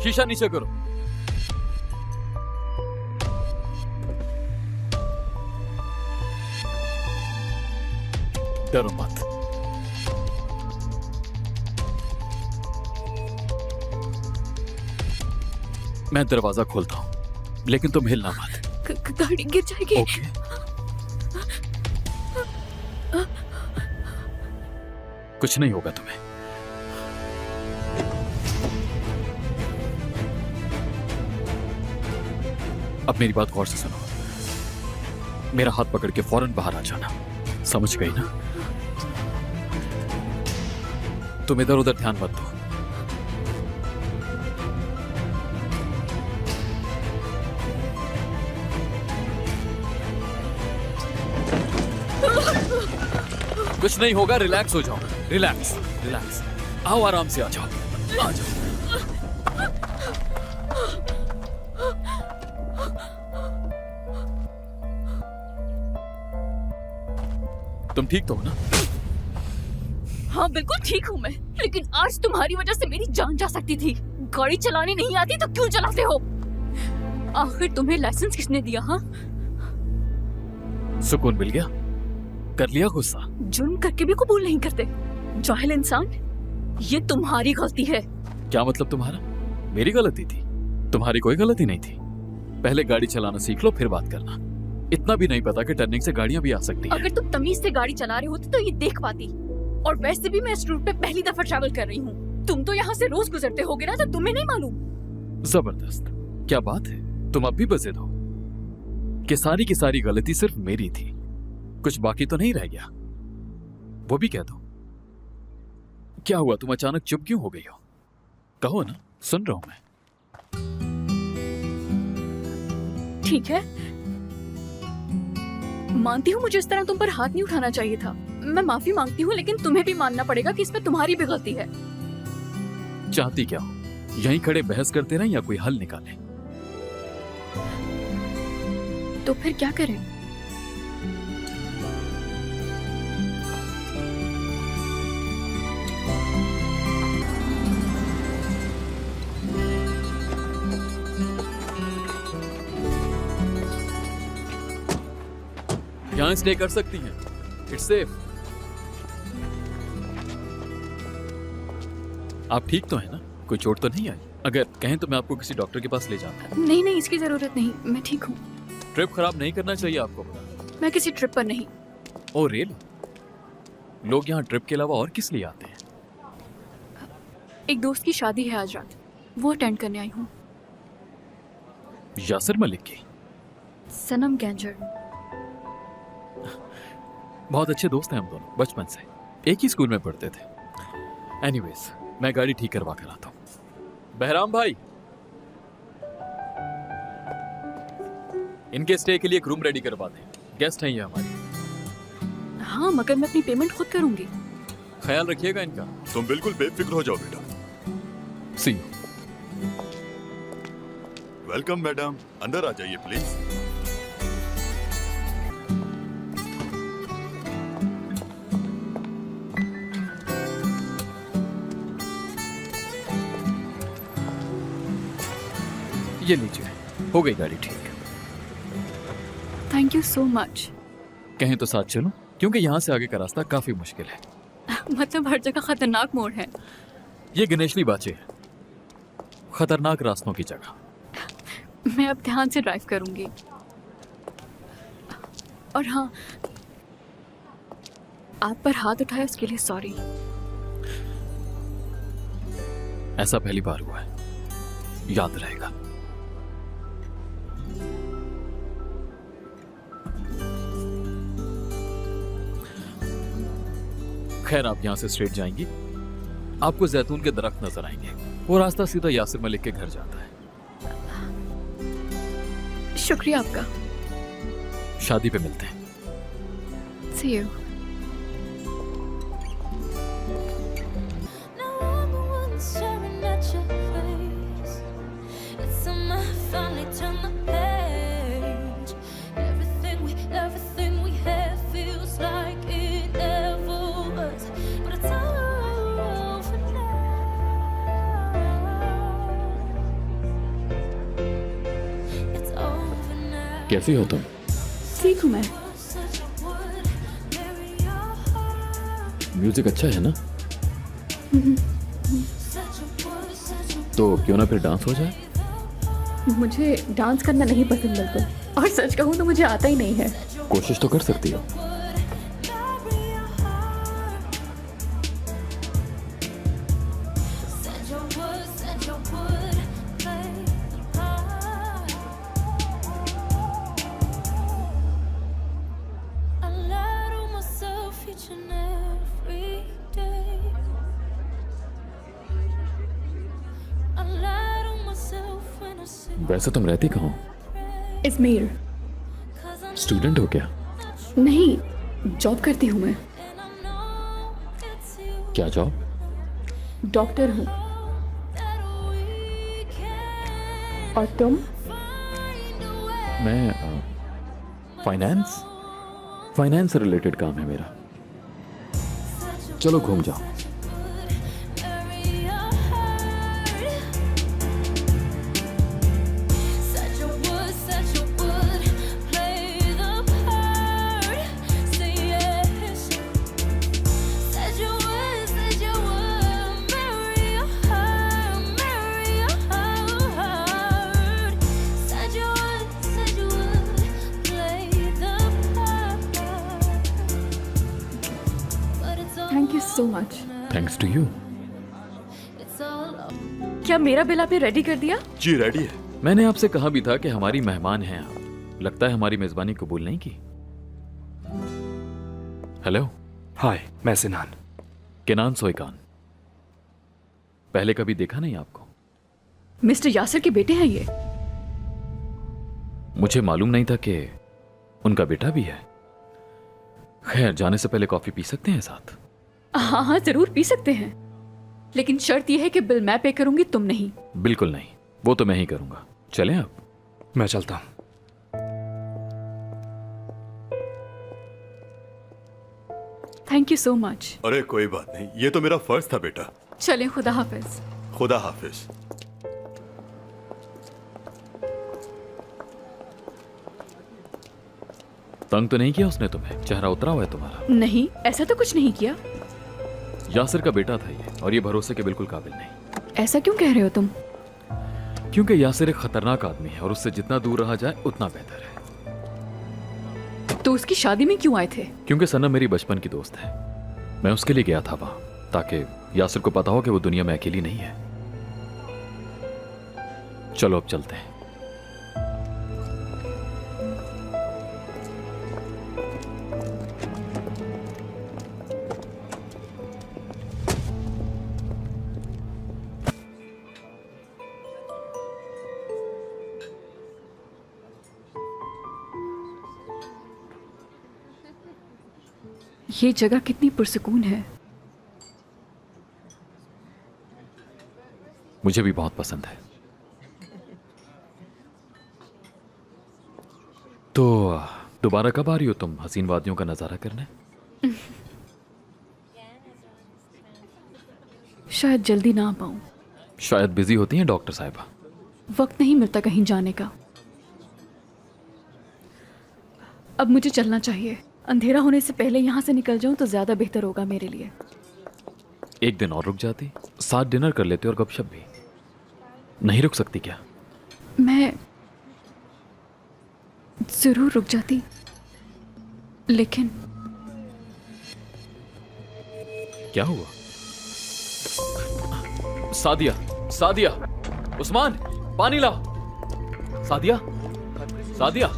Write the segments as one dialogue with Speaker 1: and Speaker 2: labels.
Speaker 1: शीशा नीचे करो। डरो मत। मैं दरवाजा खोलता हूं, लेकिन तुम हिलना मत।
Speaker 2: गाड़ी गिर जाएगी।
Speaker 1: ओके। कुछ नहीं होगा तुम्हें। अब मेरी बात गौर से सुनो। मेरा हाथ पकड़ के फौरन बाहर आ जाना, समझ गई ना? तुम इधर उधर ध्यान मत दो। कुछ नहीं होगा, रिलैक्स हो जाओ। Relax relax. आओ आराम से आ जाओ, आ जाओ। तुम ठीक तो हो ना?
Speaker 2: हाँ बिल्कुल ठीक हूँ मैं, लेकिन आज तुम्हारी वजह से मेरी जान जा सकती थी। गाड़ी चलाने नहीं आती तो क्यों चलाते हो? आखिर तुम्हें लाइसेंस किसने दिया? हाँ,
Speaker 1: सुकून मिल गया? कर लिया गुस्सा?
Speaker 2: जुर्म करके भी कबूल नहीं करते। जाहिल इंसान, ये तुम्हारी गलती है।
Speaker 1: क्या मतलब तुम्हारा? मेरी गलती थी? तुम्हारी कोई गलती नहीं थी। पहले गाड़ी चलाना सीख लो, फिर बात करना। इतना भी नहीं पता कि टर्निंग से गाड़ियां भी आ सकती हैं।
Speaker 2: अगर तुम तमीज से गाड़ी चला रहे होते तो ये देख पाती। और वैसे भी मैं इस रूट पे पहली दफा ट्रैवल कर रही हूँ। तुम तो यहाँ से रोज गुजरते होगे ना, तो तुम्हें नहीं मालूम?
Speaker 1: जबरदस्त। क्या बात है, तुम अब भी बसे दो कि सारी की सारी गलती सिर्फ मेरी थी। कुछ बाकी तो नहीं रह गया, वो भी कह दो। क्या हुआ, तुम अचानक चुप क्यों हो गई हो? कहो ना, सुन रहा हूं मैं।
Speaker 2: ठीक है, मानती हूँ मुझे इस तरह तुम पर हाथ नहीं उठाना चाहिए था। मैं माफी मांगती हूँ, लेकिन तुम्हें भी मानना पड़ेगा कि इसमें तुम्हारी भी गलती है।
Speaker 1: चाहती क्या हो? यहीं खड़े बहस करते रहें या कोई हल निकालें?
Speaker 2: तो फिर क्या करें?
Speaker 1: यहां स्टे कर सकती हैं, इट्स सेफ। आप ठीक तो है ना? कोई चोट तो नहीं आई? अगर कहें तो मैं आपको किसी डॉक्टर के पास ले जाता।
Speaker 2: नहीं नहीं, इसकी जरूरत नहीं, मैं ठीक हूँ।
Speaker 1: ट्रिप खराब नहीं करना चाहिए आपको।
Speaker 2: मैं किसी ट्रिप पर नहीं।
Speaker 1: Oh really? लोग यहाँ ट्रिप के अलावा और किस लिए आते हैं?
Speaker 2: एक दोस्त की शादी है आज रात, वो अटेंड करने आई हूँ।
Speaker 1: यासिर मलिक की?
Speaker 2: सनम गैंजर।
Speaker 1: बहुत अच्छे दोस्त हैं हम दोनों, बचपन से एक ही स्कूल में पढ़ते थे। एनीवेज, मैं गाड़ी ठीक करवा कर आता हूँ। बहराम भाई, इनके स्टे के लिए एक रूम रेडी करवा दें। गेस्ट हैं ये हमारे।
Speaker 2: हाँ, मगर मैं अपनी पेमेंट खुद करूंगी।
Speaker 1: ख्याल रखिएगा इनका।
Speaker 3: तुम बिल्कुल बेफिक्र हो जाओ बेटा।
Speaker 1: सी यू।
Speaker 3: वेलकम मैडम, अंदर आ जाइए प्लीज।
Speaker 1: ये लीजिए, हो गई गाड़ी ठीक।
Speaker 2: Thank you so much.
Speaker 1: कहें तो साथ चलूं, क्योंकि यहाँ से आगे का रास्ता काफी मुश्किल है।
Speaker 2: मतलब हर जगह खतरनाक मोड़ है।
Speaker 1: ये गणेशली बाचे है, खतरनाक रास्तों की जगह।
Speaker 2: मैं अब ध्यान से ड्राइव करूंगी। और हाँ, आप पर हाथ उठाया उसके लिए सॉरी।
Speaker 1: ऐसा पहली बार हुआ है, याद रहेगा। खैर, आप यहां से स्ट्रेट जाएंगी, आपको जैतून के दरख्त नजर आएंगे। वो रास्ता सीधा यासिर मलिक के घर जाता है।
Speaker 2: शुक्रिया आपका।
Speaker 1: शादी पे मिलते हैं।
Speaker 2: See you.
Speaker 4: Now I'm the one staring at your face. It's time I finally turn the page. Everything we had feels like it never was, but it's all over now.
Speaker 1: कैसी हो तुम?
Speaker 2: ठीक हूँ मैं।
Speaker 1: म्यूजिक अच्छा है ना? तो क्यों ना फिर डांस हो जाए?
Speaker 2: मुझे डांस करना नहीं पसंद बिल्कुल, और सच कहूँ तो मुझे आता ही नहीं है।
Speaker 1: कोशिश तो कर सकती हो। वैसे तुम रहती कहाँ हो?
Speaker 2: इजमेर।
Speaker 1: स्टूडेंट हो क्या?
Speaker 2: नहीं, जॉब करती हूँ मैं।
Speaker 1: क्या जॉब?
Speaker 2: डॉक्टर हूँ। और तुम?
Speaker 1: मैं फाइनेंस से रिलेटेड काम है मेरा। चलो घूम जाओ।
Speaker 2: Thank you so much.
Speaker 1: Thanks to you.
Speaker 2: क्या मेरा बिल आपने रेडी कर दिया?
Speaker 3: जी रेडी है।
Speaker 1: मैंने आपसे कहा भी था कि हमारी मेहमान हैं आप। लगता है हमारी मेजबानी कबूल नहीं की। हेलो।
Speaker 5: हाय, मैं सिनान।
Speaker 1: केनान सोइकान। पहले कभी देखा नहीं आपको।
Speaker 2: मिस्टर यासिर के बेटे हैं ये?
Speaker 1: मुझे मालूम नहीं था कि उनका बेटा भी है। खैर, जाने से पहले कॉफी पी सकते हैं साथ?
Speaker 2: हाँ हाँ, जरूर पी सकते हैं, लेकिन शर्त यह है कि बिल मैं पे करूंगी, तुम नहीं।
Speaker 1: बिल्कुल नहीं, वो तो मैं ही करूंगा। चलें आप?
Speaker 5: मैं चलता हूँ।
Speaker 2: Thank you so much.
Speaker 3: अरे कोई बात नहीं, ये तो मेरा फर्ज था बेटा।
Speaker 2: चलें, खुदा हाफिज।
Speaker 3: खुदा हाफिज।
Speaker 1: तंग तो नहीं किया उसने तुम्हें? चेहरा उतरा हुआ है तुम्हारा।
Speaker 2: नहीं, ऐसा तो कुछ नहीं किया।
Speaker 1: यासिर का बेटा था ये, और ये भरोसे के बिल्कुल काबिल नहीं।
Speaker 2: ऐसा क्यों कह रहे हो तुम?
Speaker 1: क्योंकि यासिर एक खतरनाक आदमी है और उससे जितना दूर रहा जाए उतना बेहतर है।
Speaker 2: तो उसकी शादी में क्यों आए थे?
Speaker 1: क्योंकि सनम मेरी बचपन की दोस्त है। मैं उसके लिए गया था वहां, ताकि यासिर को पता हो कि वो दुनिया में अकेली नहीं है। चलो अब चलते हैं।
Speaker 2: ये जगह कितनी पुरसुकून है।
Speaker 1: मुझे भी बहुत पसंद है। तो दोबारा कब आ रही हो तुम हसीन वादियों का नजारा करने?
Speaker 2: शायद जल्दी ना आ पाऊं।
Speaker 1: शायद बिजी होती हैं डॉक्टर साहिबा।
Speaker 2: वक्त नहीं मिलता कहीं जाने का। अब मुझे चलना चाहिए। अंधेरा होने से पहले यहाँ से निकल जाऊं तो ज्यादा बेहतर होगा मेरे लिए।
Speaker 1: एक दिन और रुक जाती, साथ डिनर कर लेते और गपशप भी। नहीं रुक सकती क्या?
Speaker 2: मैं जरूर रुक जाती, लेकिन
Speaker 1: क्या हुआ? सादिया, सादिया, उस्मान, पानी लाओ। सादिया, सादिया।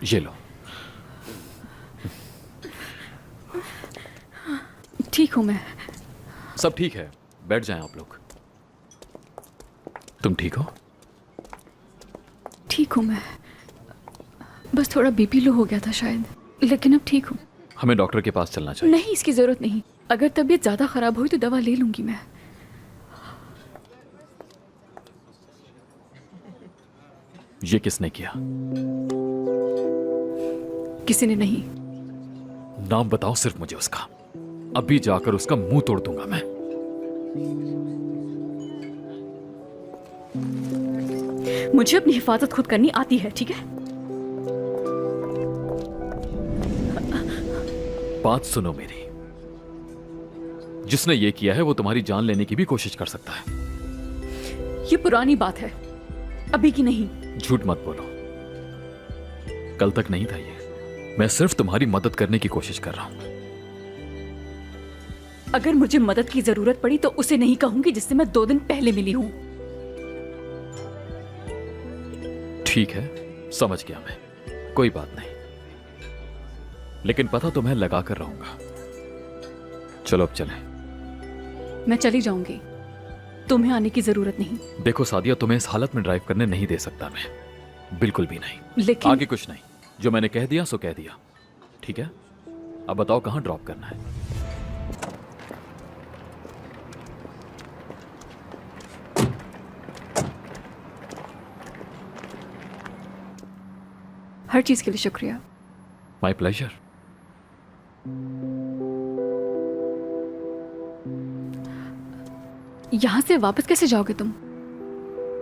Speaker 1: ये लो।
Speaker 2: ठीक हूं मैं।
Speaker 1: सब ठीक है, बैठ जाएं आप लोग। तुम ठीक हो?
Speaker 2: ठीक हूं मैं, बस थोड़ा बीपी लो हो गया था शायद, लेकिन अब ठीक हूं।
Speaker 1: हमें डॉक्टर के पास चलना चाहिए।
Speaker 2: नहीं, इसकी जरूरत नहीं। अगर तबीयत ज्यादा खराब हुई तो दवा ले लूंगी मैं।
Speaker 1: ये किसने किया?
Speaker 2: किसी ने नहीं।
Speaker 1: नाम बताओ सिर्फ मुझे उसका। अभी जाकर उसका मुंह तोड़ दूंगा मैं।
Speaker 2: मुझे अपनी हिफाजत खुद करनी आती है, ठीक है?
Speaker 1: बात सुनो मेरी। जिसने ये किया है वो तुम्हारी जान लेने की भी कोशिश कर सकता है।
Speaker 2: ये पुरानी बात है, अभी की नहीं।
Speaker 1: झूठ मत बोलो। कल तक नहीं था ये। मैं सिर्फ तुम्हारी मदद करने की कोशिश कर रहा हूं।
Speaker 2: अगर मुझे मदद की जरूरत पड़ी तो उसे नहीं कहूंगी जिससे मैं 2 दिन पहले मिली हूं।
Speaker 1: ठीक है, समझ गया मैं। कोई बात नहीं, लेकिन पता तो मैं लगा कर रहूंगा। चलो अब चलें।
Speaker 2: मैं चली जाऊंगी, तुम्हें आने की जरूरत नहीं।
Speaker 1: देखो सादिया, तुम्हें इस हालत में ड्राइव करने नहीं दे सकता मैं, बिल्कुल भी नहीं।
Speaker 2: लेकिन
Speaker 1: आगे कुछ नहीं, जो मैंने कह दिया सो कह दिया। ठीक है, अब बताओ कहां ड्रॉप करना है?
Speaker 2: हर चीज के लिए शुक्रिया।
Speaker 1: My pleasure.
Speaker 2: यहां से वापस कैसे जाओगे तुम?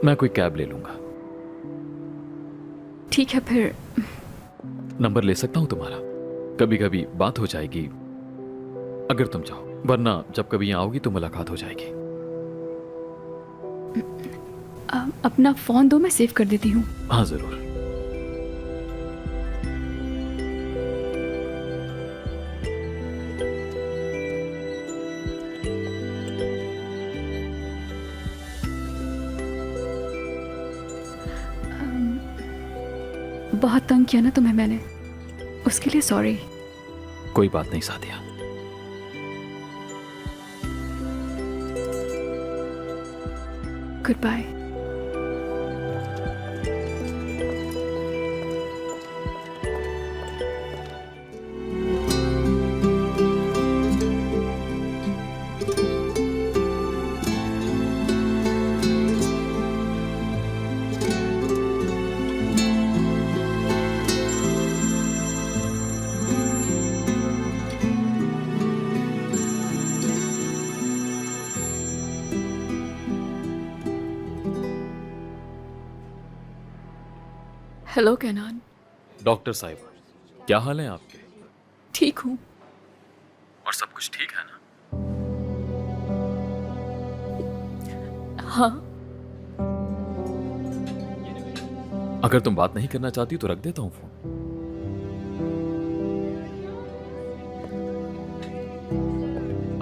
Speaker 1: मैं कोई कैब ले लूंगा।
Speaker 2: ठीक है फिर।
Speaker 1: नंबर ले सकता हूं तुम्हारा? कभी कभी बात हो जाएगी अगर तुम चाहो, वरना जब कभी यहां आओगी तो मुलाकात हो जाएगी।
Speaker 2: अपना फोन दो, मैं सेव कर देती हूँ।
Speaker 1: हाँ जरूर।
Speaker 2: बहुत तंग किया ना तुम्हें मैंने, उसके लिए सॉरी।
Speaker 1: कोई बात नहीं सादिया।
Speaker 2: Good bye. हेलो कैनान।
Speaker 1: डॉक्टर साहिबा, क्या हाल है आपके?
Speaker 2: ठीक हूँ।
Speaker 1: और सब कुछ ठीक है ना?
Speaker 2: हाँ।
Speaker 1: अगर तुम बात नहीं करना चाहती तो रख देता हूं फोन।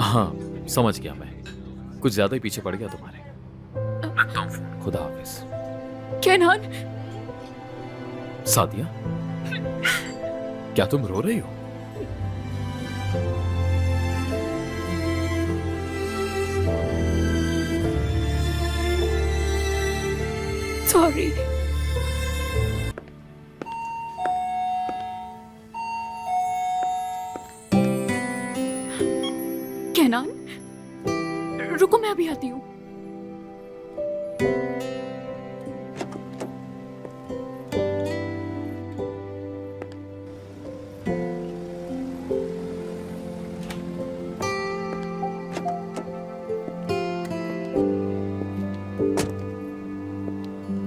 Speaker 1: हाँ समझ गया मैं, कुछ ज्यादा ही पीछे पड़ गया तुम्हारे। रखता हूं फोन। खुदा हाफिज।
Speaker 2: कैनान।
Speaker 1: सादिया, क्या तुम रो रही हो?
Speaker 2: सॉरी। कैनान, रुको मैं अभी आती हूँ।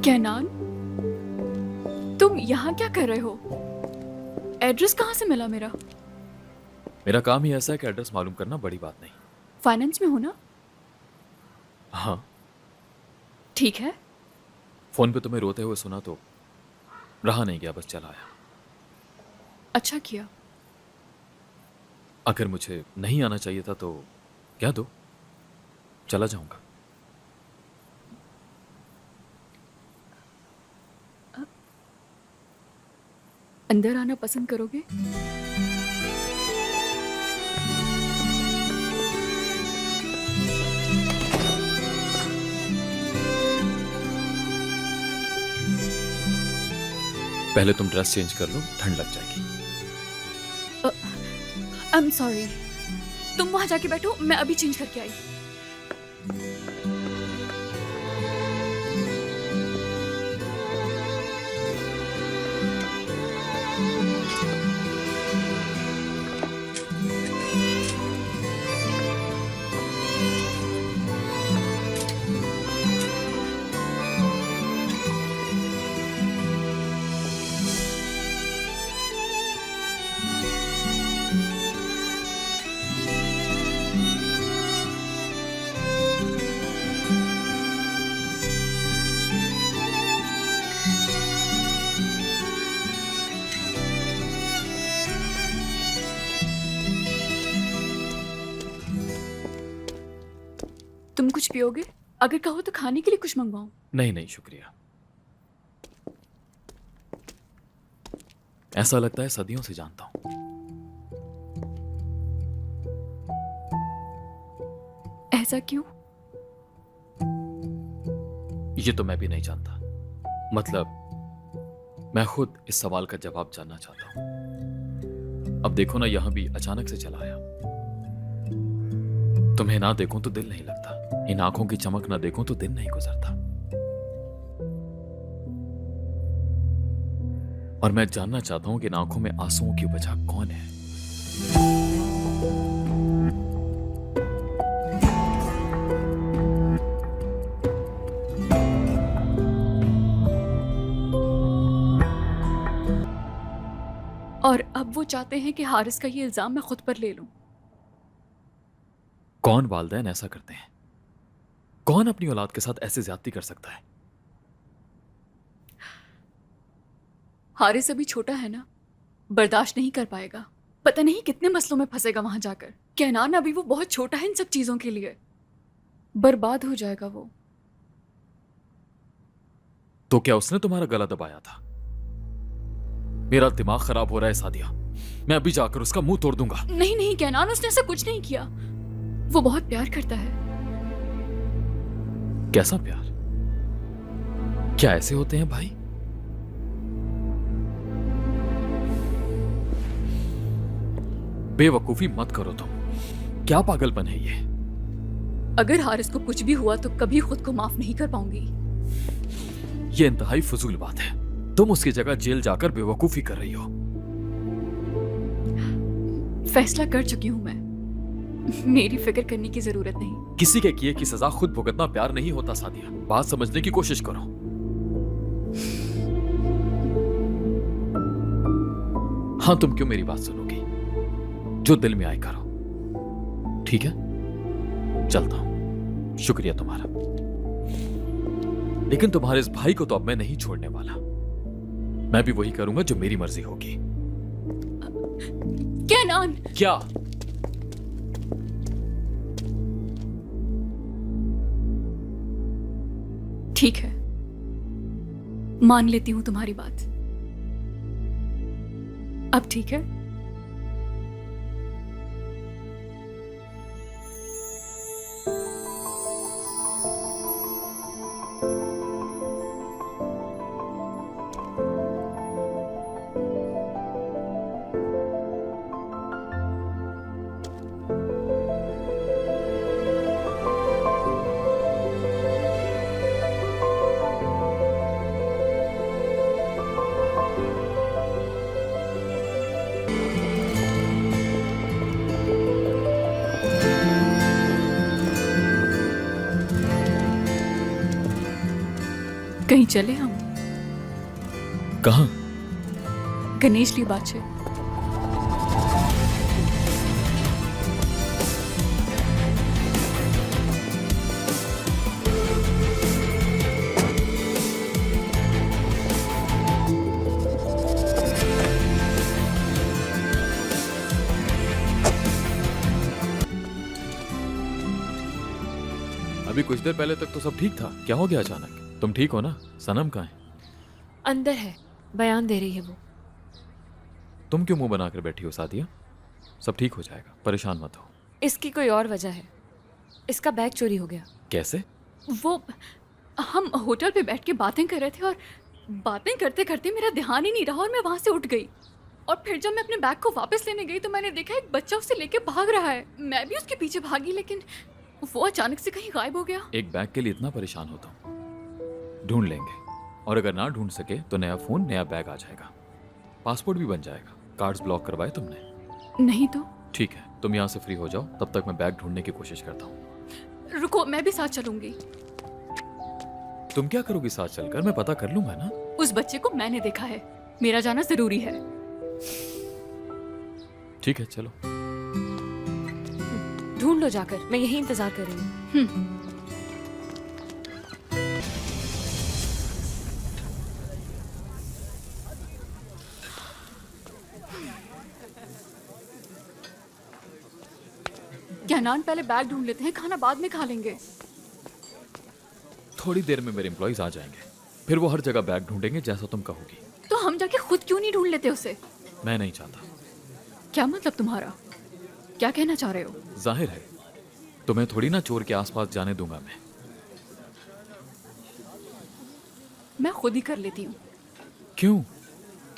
Speaker 2: कैनान, तुम यहाँ क्या कर रहे हो? एड्रेस कहाँ से मिला मेरा?
Speaker 1: मेरा काम ही ऐसा है कि एड्रेस मालूम करना बड़ी बात नहीं।
Speaker 2: फाइनेंस में हो ना?
Speaker 1: हाँ।
Speaker 2: ठीक है।
Speaker 1: फोन पे तुम्हें रोते हुए सुना तो रहा नहीं गया, बस चला आया।
Speaker 2: अच्छा किया।
Speaker 1: अगर मुझे नहीं आना चाहिए था तो कह दो, चला जाऊंगा।
Speaker 2: अंदर आना पसंद करोगे?
Speaker 1: पहले तुम ड्रेस चेंज कर लो, ठंड लग जाएगी।
Speaker 2: I am sorry. तुम वहां जाके बैठो, मैं अभी चेंज करके आई। कुछ पियोगे? अगर कहो तो खाने के लिए कुछ मंगवाऊं?
Speaker 1: नहीं नहीं शुक्रिया। ऐसा लगता है सदियों से जानता हूं।
Speaker 2: ऐसा क्यों?
Speaker 1: ये तो मैं भी नहीं जानता। मतलब मैं खुद इस सवाल का जवाब जानना चाहता हूं। अब देखो ना, यहां भी अचानक से चला आया। तुम्हें ना देखूं तो दिल नहीं लगता, इन आंखों की चमक ना देखूं तो दिन नहीं गुजरता। और मैं जानना चाहता हूं कि इन आंखों में आंसुओं की वजह कौन है।
Speaker 2: और अब वो चाहते हैं कि हारिस का ये इल्जाम मैं खुद पर ले लूं।
Speaker 1: कौन वालिदैन ऐसा करते हैं? कौन अपनी औलाद के साथ ऐसे ज्यादती कर सकता है?
Speaker 2: हारिस अभी छोटा है ना, बर्दाश्त नहीं कर पाएगा। पता नहीं कितने मसलों में फंसेगा वहां जाकर। कहनान अभी वो बहुत छोटा है इन सब चीजों के लिए, बर्बाद हो जाएगा वो।
Speaker 1: तो क्या उसने तुम्हारा गला दबाया था? मेरा दिमाग खराब हो रहा है सादिया, मैं अभी जाकर उसका मुंह तोड़ दूंगा।
Speaker 2: नहीं नहीं कहनान, उसने ऐसा कुछ नहीं किया। वो बहुत प्यार करता है।
Speaker 1: कैसा प्यार? क्या ऐसे होते हैं भाई? बेवकूफी मत करो तुम। क्या पागलपन है ये?
Speaker 2: अगर हारिस को कुछ भी हुआ तो कभी खुद को माफ नहीं कर पाऊंगी।
Speaker 1: ये इंतहाई फजूल बात है। तुम उसकी जगह जेल जाकर बेवकूफी कर रही हो।
Speaker 2: फैसला कर चुकी हूं मैं, मेरी फिक्र करने की जरूरत नहीं।
Speaker 1: किसी के किए की सजा खुद भुगतना प्यार नहीं होता सादिया। बात समझने की कोशिश करो। हाँ, तुम क्यों मेरी बात सुनोगी? जो दिल में आए करो, ठीक है? चलता हूं, शुक्रिया तुम्हारा। लेकिन तुम्हारे इस भाई को तो अब मैं नहीं छोड़ने वाला। मैं भी वही करूंगा जो मेरी मर्जी होगी।
Speaker 2: कहनान,
Speaker 1: क्या?
Speaker 2: ठीक है, मान लेती हूं तुम्हारी बात। अब ठीक है? कहीं चले हम?
Speaker 1: कहां?
Speaker 2: गणेश ली बात है।
Speaker 1: अभी कुछ देर पहले तक तो सब ठीक था, क्या हो गया अचानक? तुम ठीक हो ना? सनम कहाँ है?
Speaker 6: अंदर है, बयान दे रही है वो।
Speaker 1: तुम क्यों मुंह बनाकर बैठी हो सादिया? सब ठीक हो जाएगा, परेशान मत हो।
Speaker 6: इसकी कोई और वजह है। इसका बैग चोरी हो गया।
Speaker 1: कैसे?
Speaker 2: वो हम होटल पे बैठ के बातें कर रहे थे और बातें करते करते मेरा ध्यान ही नहीं रहा और मैं वहां से उठ गई। और फिर जब मैं अपने बैग को वापस लेने गई तो मैंने देखा एक बच्चा उसे लेके भाग रहा है। मैं भी उसके पीछे भागी, लेकिन वो अचानक से कहीं गायब हो गया।
Speaker 1: एक बैग के लिए इतना परेशान होता हूँ? ढूंढ लेंगे, और अगर ना ढूंढ सके तो नया फोन, नया बैग आ जाएगा। पासपोर्ट भी बन जाएगा। कार्ड्स ब्लॉक करवाए तुमने?
Speaker 2: नहीं तो?
Speaker 1: ठीक है, तुम यहाँ से फ्री हो जाओ, तब तक मैं बैग ढूंढने की कोशिश करता हूँ।
Speaker 2: रुको, मैं भी साथ चलूंगी।
Speaker 1: तुम क्या करोगी साथ चलकर? मैं पता कर लूंगा ना।
Speaker 2: उस बच्चे को मैंने देखा है, मेरा जाना जरूरी है।
Speaker 1: ठीक है, चलो।
Speaker 6: ढूंढ लो जाकर, मैं यही इंतजार कर रही हूँ।
Speaker 2: कहनान, पहले बैग ढूंढ लेते हैं, खाना बाद में खा लेंगे।
Speaker 1: थोड़ी देर में मेरे एम्प्लॉइज आ जाएंगे, फिर वो हर जगह बैग ढूंढेंगे जैसा तुम कहोगी।
Speaker 2: तो हम जाके खुद क्यों नहीं ढूंढ लेते उसे?
Speaker 1: मैं नहीं चाहता।
Speaker 2: क्या मतलब तुम्हारा? क्या कहना चाह रहे हो?
Speaker 1: जाहिर है तुम्हें थोड़ी ना चोर के आसपास जाने दूंगा
Speaker 2: मैं खुद ही कर लेती हूँ।
Speaker 1: क्यों?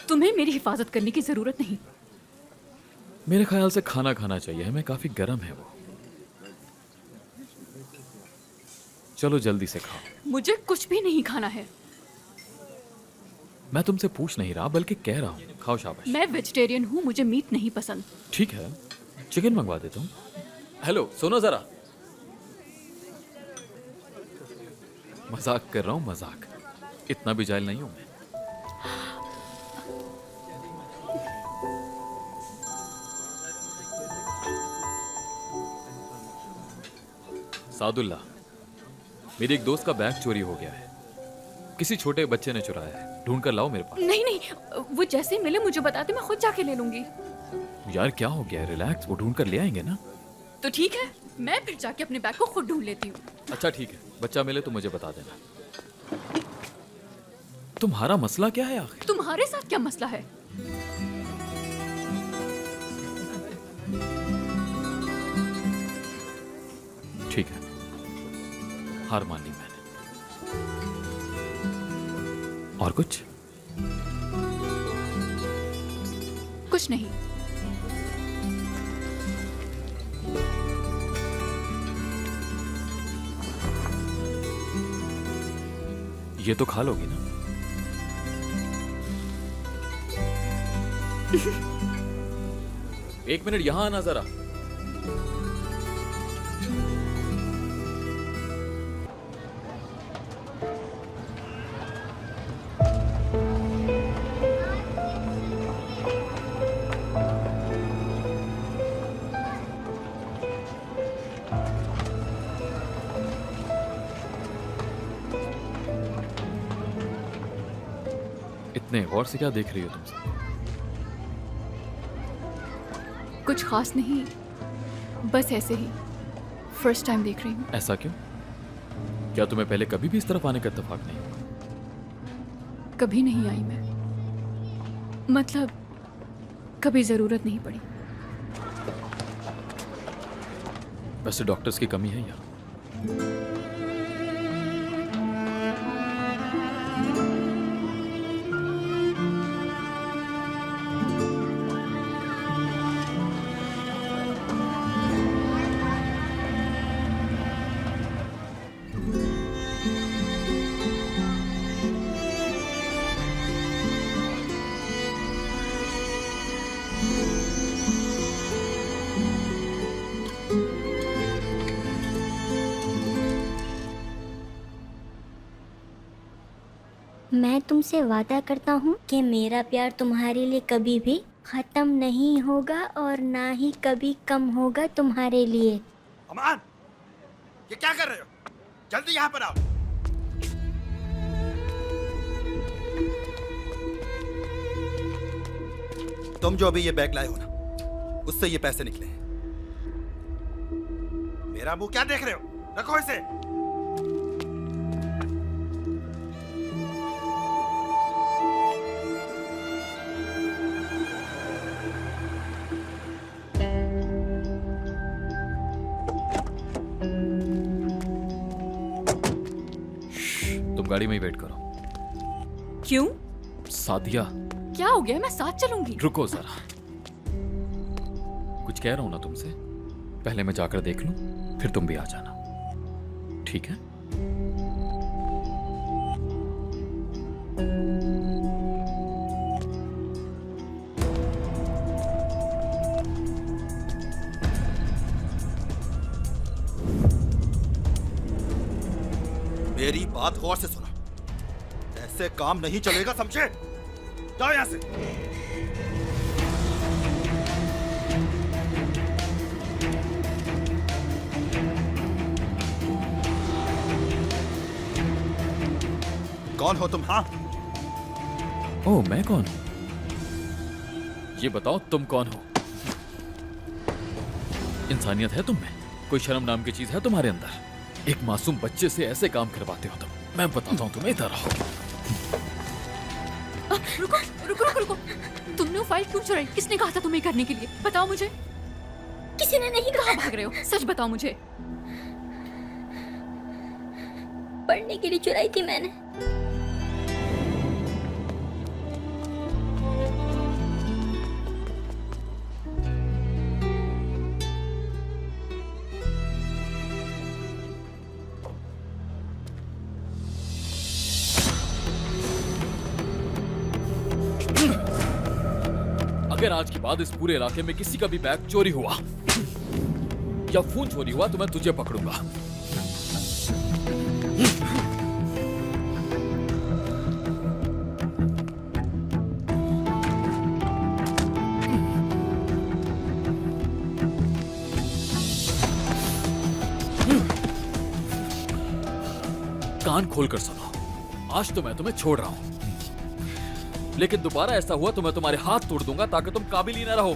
Speaker 2: तुम्हें मेरी हिफाजत करने की जरूरत नहीं।
Speaker 1: मेरे ख्याल से खाना खाना चाहिए, हमें काफी गर्म है वो। चलो जल्दी से खाओ।
Speaker 2: मुझे कुछ भी नहीं खाना है।
Speaker 1: मैं तुमसे पूछ नहीं रहा बल्कि कह रहा हूँ, खाओ शाबाश।
Speaker 2: मैं वेजिटेरियन हूँ, मुझे मीट नहीं पसंद।
Speaker 1: ठीक है, चिकन मंगवा देता हूँ। हेलो सुनो जरा, मजाक कर रहा हूँ, मजाक। इतना भी जाहिल नहीं हूं मैं। सादुल्ला, मेरे एक दोस्त का बैग चोरी हो गया है। किसी छोटे बच्चे ने चुराया है, ढूंढ कर लाओ मेरे पास।
Speaker 2: नहीं नहीं, वो जैसे ही मिले मुझे बताते, मैं खुद जाके ले लूंगी।
Speaker 1: यार क्या हो गया, रिलैक्स, वो ढूंढ कर ले आएंगे ना।
Speaker 2: तो ठीक है, मैं फिर जाके अपने बैग को खुद ढूंढ लेती हूँ।
Speaker 1: अच्छा ठीक है, बच्चा मिले तो मुझे बता देना। तुम्हारा मसला क्या है आखिर?
Speaker 2: तुम्हारे साथ क्या मसला है?
Speaker 1: ठीक है, हार मान ली मैंने। और कुछ?
Speaker 2: कुछ नहीं।
Speaker 1: ये तो खा लोगी ना? एक मिनट यहां आना जरा। इतने गौर से क्या देख रही हो तुम सब?
Speaker 2: कुछ खास नहीं, बस ऐसे ही फर्स्ट टाइम देख रही हूँ।
Speaker 1: ऐसा क्यों? क्या तुम्हें पहले कभी भी इस तरफ आने का इत्तेफाक नहीं हुआ?
Speaker 2: कभी नहीं आई मैं, मतलब कभी जरूरत नहीं पड़ी।
Speaker 1: वैसे डॉक्टर्स की कमी है यहाँ।
Speaker 7: मैं तुमसे वादा करता हूँ कि मेरा प्यार तुम्हारे लिए कभी भी खत्म नहीं होगा और ना ही कभी कम होगा तुम्हारे लिए।
Speaker 8: अमान, ये क्या कर रहे हो? जल्दी यहाँ पर आओ। तुम जो अभी ये बैग लाए हो ना, उससे ये पैसे निकले हैं। मेरा मुंह क्या देख रहे हो? रखो इसे।
Speaker 1: तुम गाड़ी में ही वेट करो।
Speaker 2: क्यों?
Speaker 1: सादिया,
Speaker 2: क्या हो गया? मैं साथ चलूंगी।
Speaker 1: रुको जरा, कुछ कह रहा हूं ना तुमसे। पहले मैं जाकर देख लूं, फिर तुम भी आ जाना, ठीक है?
Speaker 8: मेरी बात गौर से सुनो, ऐसे काम नहीं चलेगा, समझे? जाओ यहां से। कौन हो तुम? हाँ,
Speaker 1: ओह, मैं कौन हूं? ये बताओ तुम कौन हो? इंसानियत है तुम में? कोई शर्म नाम की चीज है तुम्हारे अंदर? एक मासूम बच्चे से ऐसे काम करवाते हो तुम। मैं बताता हूँ तुम्हें, इधर आओ।
Speaker 2: रुको रुको रुको रुको, तुमने वो फाइल क्यों चुराई? किसने कहा था तुम्हें करने के लिए? बताओ मुझे।
Speaker 7: किसी ने नहीं
Speaker 2: कहाँ भाग रहे हो? सच बताओ मुझे।
Speaker 7: पढ़ने के लिए चुराई थी मैंने।
Speaker 1: अगर आज के बाद इस पूरे इलाके में किसी का भी बैग चोरी हुआ या फोन चोरी हुआ तो मैं तुझे पकड़ूंगा। कान खोलकर सुनो, आज तो मैं तुम्हें छोड़ रहा हूं, लेकिन दोबारा ऐसा हुआ तो मैं तुम्हारे हाथ तोड़ दूंगा ताकि तुम काबिल ही ना रहो।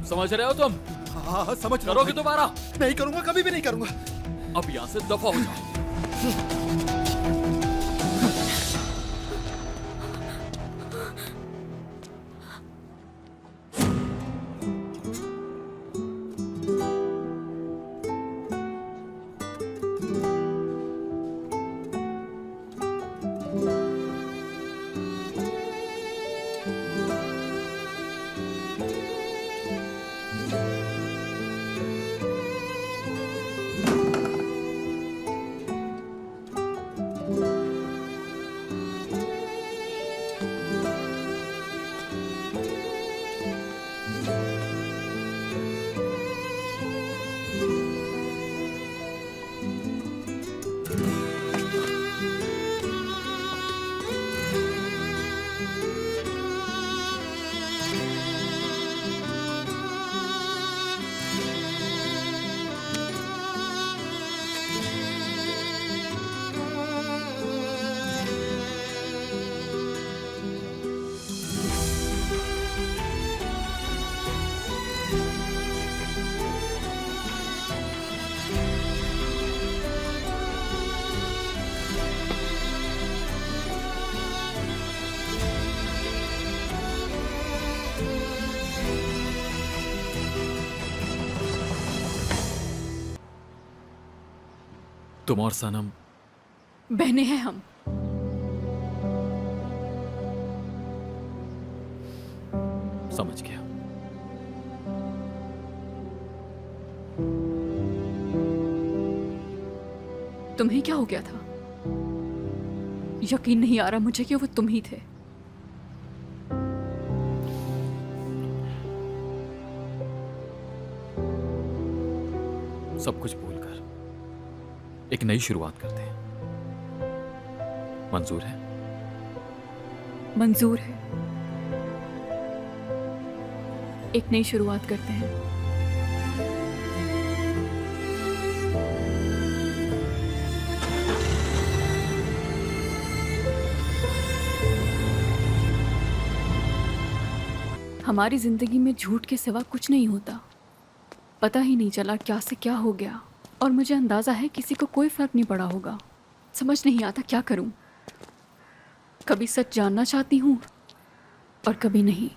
Speaker 1: समझ रहे हो तुम?
Speaker 8: हाँ हाँ समझ रहा हूँ
Speaker 1: करोगे
Speaker 8: भाई।
Speaker 1: दोबारा?
Speaker 8: नहीं करूंगा, कभी भी नहीं करूंगा।
Speaker 1: अब यहां से दफा हो जाओ। तुम और सनम
Speaker 2: बहने हैं हम।
Speaker 1: समझ गया।
Speaker 2: तुम्हें क्या हो गया था? यकीन नहीं आ रहा मुझे कि वो तुम ही थे।
Speaker 1: सब कुछ भूलकर एक नई शुरुआत करते हैं। मंजूर है?
Speaker 2: मंजूर है। एक नई शुरुआत करते हैं। हमारी जिंदगी में झूठ के सिवा कुछ नहीं होता। पता ही नहीं चला क्या से क्या हो गया, और मुझे अंदाजा है किसी को कोई फर्क नहीं पड़ा होगा। समझ नहीं आता क्या करूं। कभी सच जानना चाहती हूं और कभी नहीं।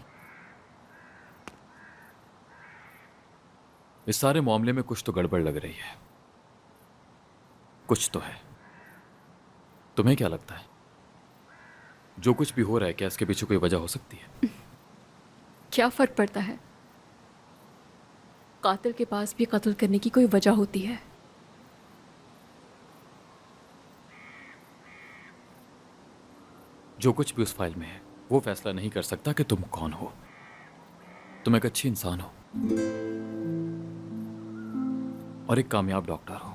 Speaker 1: इस सारे मामले में कुछ तो गड़बड़ लग रही है। कुछ तो है। तुम्हें क्या लगता है? जो कुछ भी हो रहा है, क्या इसके पीछे कोई वजह हो सकती है?
Speaker 2: क्या फर्क पड़ता है? कातिल के पास भी कत्ल करने की कोई वजह होती है।
Speaker 1: जो कुछ भी उस फाइल में है वो फैसला नहीं कर सकता कि तुम कौन हो। तुम एक अच्छी इंसान हो और एक कामयाब डॉक्टर हो,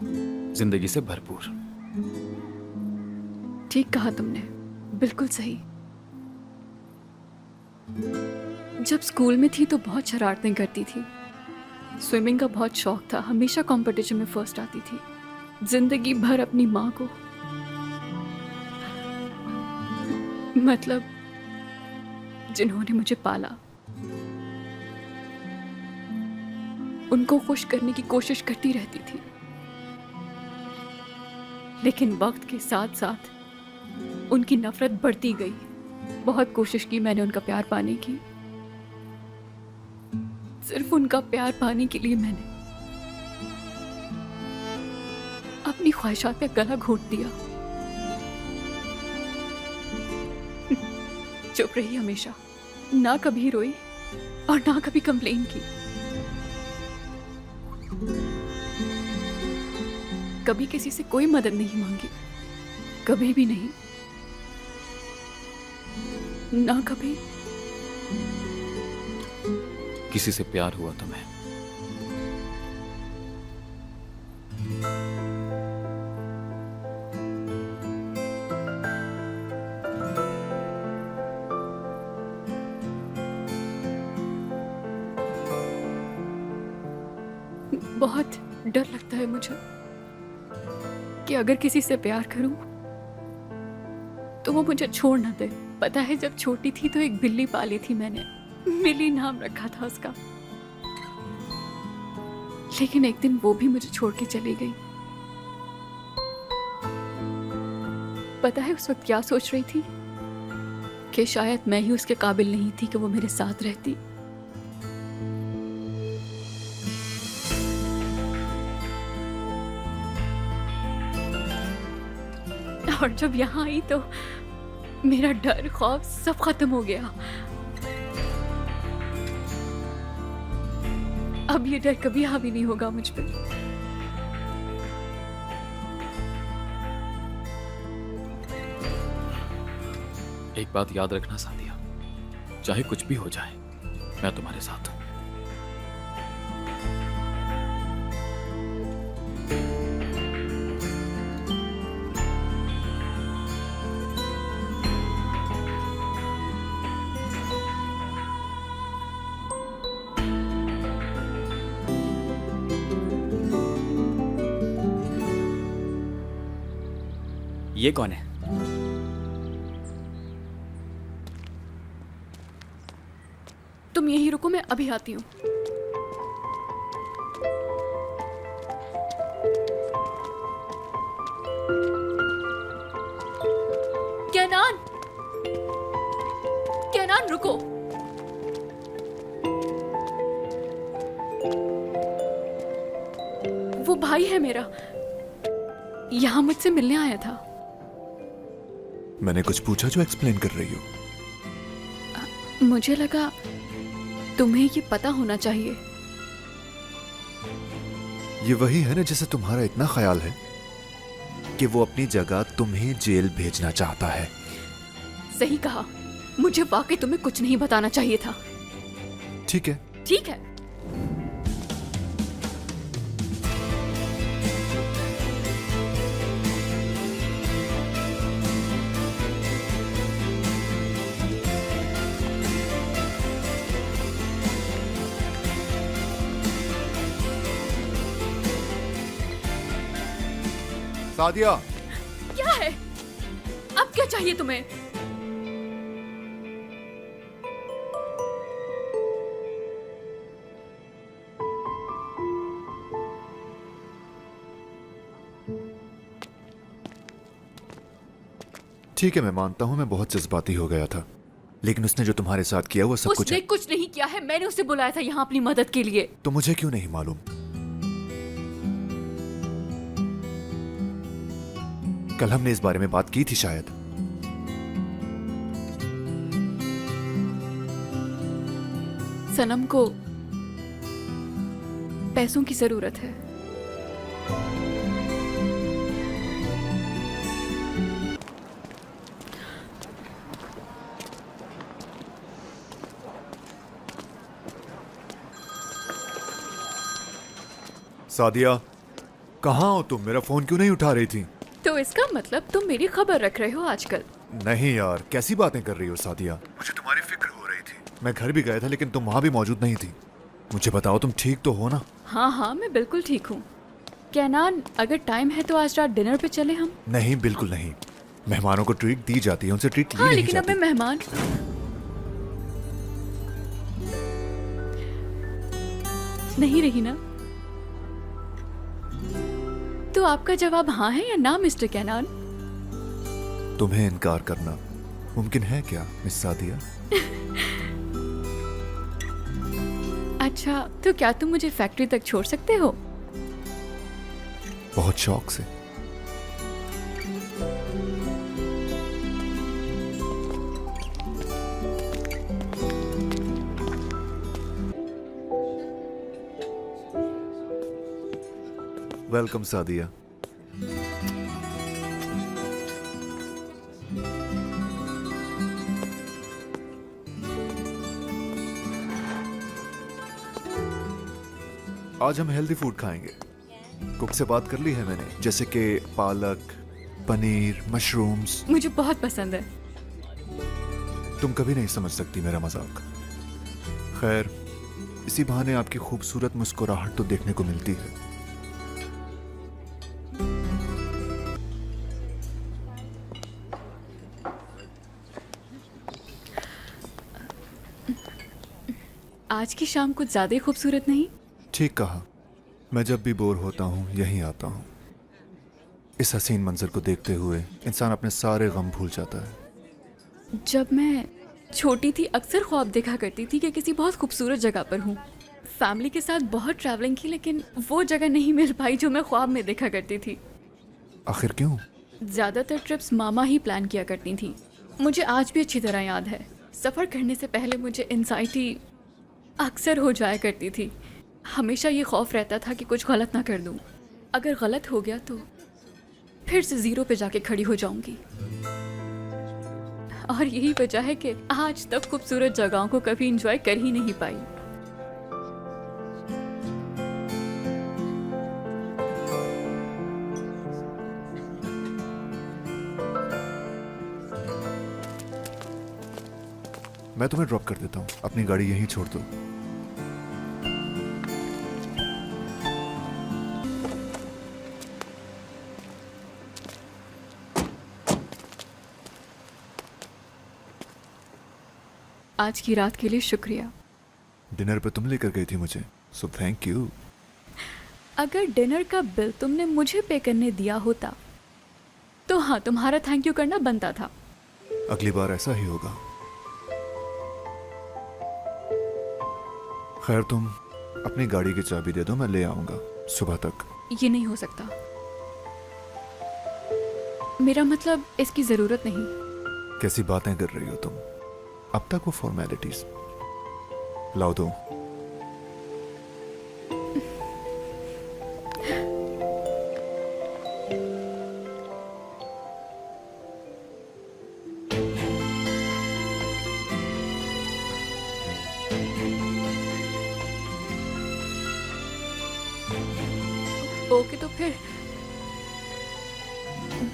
Speaker 1: जिंदगी से भरपूर।
Speaker 2: ठीक कहा तुमने, बिल्कुल सही। जब स्कूल में थी तो बहुत शरारतें करती थी। स्विमिंग का बहुत शौक था, हमेशा कंपटीशन में फर्स्ट आती थी। जिंदगी भर अपनी माँ को, मतलब जिन्होंने मुझे पाला, उनको खुश करने की कोशिश करती रहती थी। लेकिन वक्त के साथ साथ उनकी नफरत बढ़ती गई। बहुत कोशिश की मैंने उनका प्यार पाने की, सिर्फ उनका प्यार पाने के लिए मैंने अपनी ख्वाहिशात पे गला घोट दिया। चुप रही हमेशा, ना कभी रोई और ना कभी कंप्लेन की। कभी किसी से कोई मदद नहीं मांगी, कभी भी नहीं, ना कभी।
Speaker 1: किसी से प्यार हुआ तुम्हें?
Speaker 2: बहुत डर लगता है मुझे कि अगर किसी से प्यार करूं तो वो मुझे छोड़ ना दे। पता है, जब छोटी थी तो एक बिल्ली पाली थी मैंने, मिली नाम रखा था उसका। लेकिन एक दिन वो भी मुझे छोड़ के चली गई। पता है उस वक्त क्या सोच रही थी? कि शायद मैं ही उसके काबिल नहीं थी कि वो मेरे साथ रहती। और जब यहाँ आई तो मेरा डर खौफ सब खत्म हो गया। अब ये डर कभी हावी नहीं होगा मुझ पे।
Speaker 1: एक बात याद रखना सादिया, चाहे कुछ भी हो जाए, मैं तुम्हारे साथ हूं।
Speaker 9: ये कौन है?
Speaker 2: तुम यहीं रुको, मैं अभी आती हूँ। कैनान, कैनान रुको। वो भाई है मेरा, यहाँ मुझसे मिलने आया था।
Speaker 3: मैंने कुछ पूछा जो एक्सप्लेन कर रही हो?
Speaker 2: मुझे लगा तुम्हें ये पता होना चाहिए।
Speaker 3: ये वही है ना जिसे तुम्हारा इतना ख्याल है कि वो अपनी जगह तुम्हें जेल भेजना चाहता है।
Speaker 2: सही कहा, मुझे वाकई तुम्हें कुछ नहीं बताना चाहिए था।
Speaker 3: ठीक है,
Speaker 2: ठीक है।
Speaker 3: सादिया।
Speaker 2: क्या है? अब क्या चाहिए तुम्हें?
Speaker 3: ठीक है, मैं मानता हूं मैं बहुत जज्बाती हो गया था, लेकिन उसने जो तुम्हारे साथ किया वो सब कुछ
Speaker 2: उसने
Speaker 3: है।
Speaker 2: कुछ नहीं किया है, मैंने उसे बुलाया था यहाँ अपनी मदद के लिए।
Speaker 3: तो मुझे क्यों नहीं मालूम? कल हमने इस बारे में बात की थी शायद।
Speaker 2: सनम को पैसों की जरूरत है।
Speaker 3: सादिया, कहाँ हो तुम? मेरा फोन क्यों नहीं उठा रही थी?
Speaker 2: तो इसका मतलब तुम मेरी खबर रख रहे हो आजकल?
Speaker 3: नहीं यार, कैसी बातें कर रही हो सादिया? मुझे तुम्हारी फिक्र हो रही थी। मैं घर भी गया था लेकिन तुम वहां भी मौजूद नहीं थी। मुझे बताओ, तुम ठीक तो हो ना?
Speaker 2: हाँ हाँ, मैं बिल्कुल ठीक हूँ। कैनान, अगर टाइम है तो आज रात डिनर पे चले हम?
Speaker 3: नहीं, बिल्कुल नहीं। मेहमानों को ट्रीट दी जाती है, उनसे ट्रीट ली
Speaker 2: हाँ,
Speaker 3: नहीं
Speaker 2: लेकिन अब
Speaker 3: जाती।
Speaker 2: मैं मेहमान नहीं रही ना। तो आपका जवाब हाँ है या ना मिस्टर कैनान?
Speaker 3: तुम्हें इनकार करना मुमकिन है क्या मिस सादिया?
Speaker 2: अच्छा, तो क्या तुम मुझे फैक्ट्री तक छोड़ सकते हो?
Speaker 3: बहुत शौक से। वेलकम सादिया। आज हम हेल्दी फूड खाएंगे। कुक से बात कर ली है मैंने, जैसे कि पालक, पनीर, मशरूम्स।
Speaker 2: मुझे बहुत पसंद है।
Speaker 3: तुम कभी नहीं समझ सकती मेरा मजाक। खैर, इसी बहाने आपकी खूबसूरत मुस्कुराहट तो देखने को मिलती है।
Speaker 2: आज की शाम कुछ ज्यादा ही खूबसूरत नहीं?
Speaker 3: ठीक कहा। मैं जब भी बोर होता हूँ यहीं आता हूँ। इस हसीन मंजर को देखते हुए इंसान अपने सारे गम भूल जाता है।
Speaker 2: जब मैं छोटी थी अक्सर ख्वाब देखा करती थी कि किसी बहुत खूबसूरत जगह पर हूँ। फैमिली के साथ बहुत ट्रैवलिंग की, लेकिन वो जगह नहीं मिल पाई जो मैं ख्वाब में देखा करती थी।
Speaker 3: आखिर क्यों?
Speaker 2: ज़्यादातर ट्रिप्स मामा ही प्लान किया करती थी। मुझे आज भी अच्छी तरह याद है, सफ़र करने से पहले मुझे एंजाइटी अक्सर हो जाया करती थी। हमेशा ये खौफ रहता था कि कुछ गलत ना कर दूँ। अगर गलत हो गया तो फिर से ज़ीरो पे जाके खड़ी हो जाऊंगी। और यही वजह है कि आज तक खूबसूरत जगहों को कभी एंजॉय कर ही नहीं पाई।
Speaker 3: मैं तुम्हें ड्रॉप कर देता हूँ, अपनी गाड़ी यहीं छोड़ दो।
Speaker 2: आज की रात के लिए शुक्रिया।
Speaker 3: डिनर पे तुम लेकर गई थी मुझे, सो थैंक यू।
Speaker 2: अगर डिनर का बिल तुमने मुझे पे करने दिया होता तो हाँ, तुम्हारा थैंक यू करना बनता था।
Speaker 3: अगली बार ऐसा ही होगा। खैर, तुम अपनी गाड़ी की चाबी दे दो, मैं ले आऊंगा सुबह तक।
Speaker 2: ये नहीं हो सकता। मेरा मतलब इसकी जरूरत नहीं।
Speaker 3: कैसी बातें कर रही हो तुम? अब तक वो फॉर्मेलिटीज। लाओ दो।
Speaker 2: ओके, तो फिर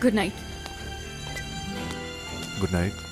Speaker 2: good night.
Speaker 3: Good night.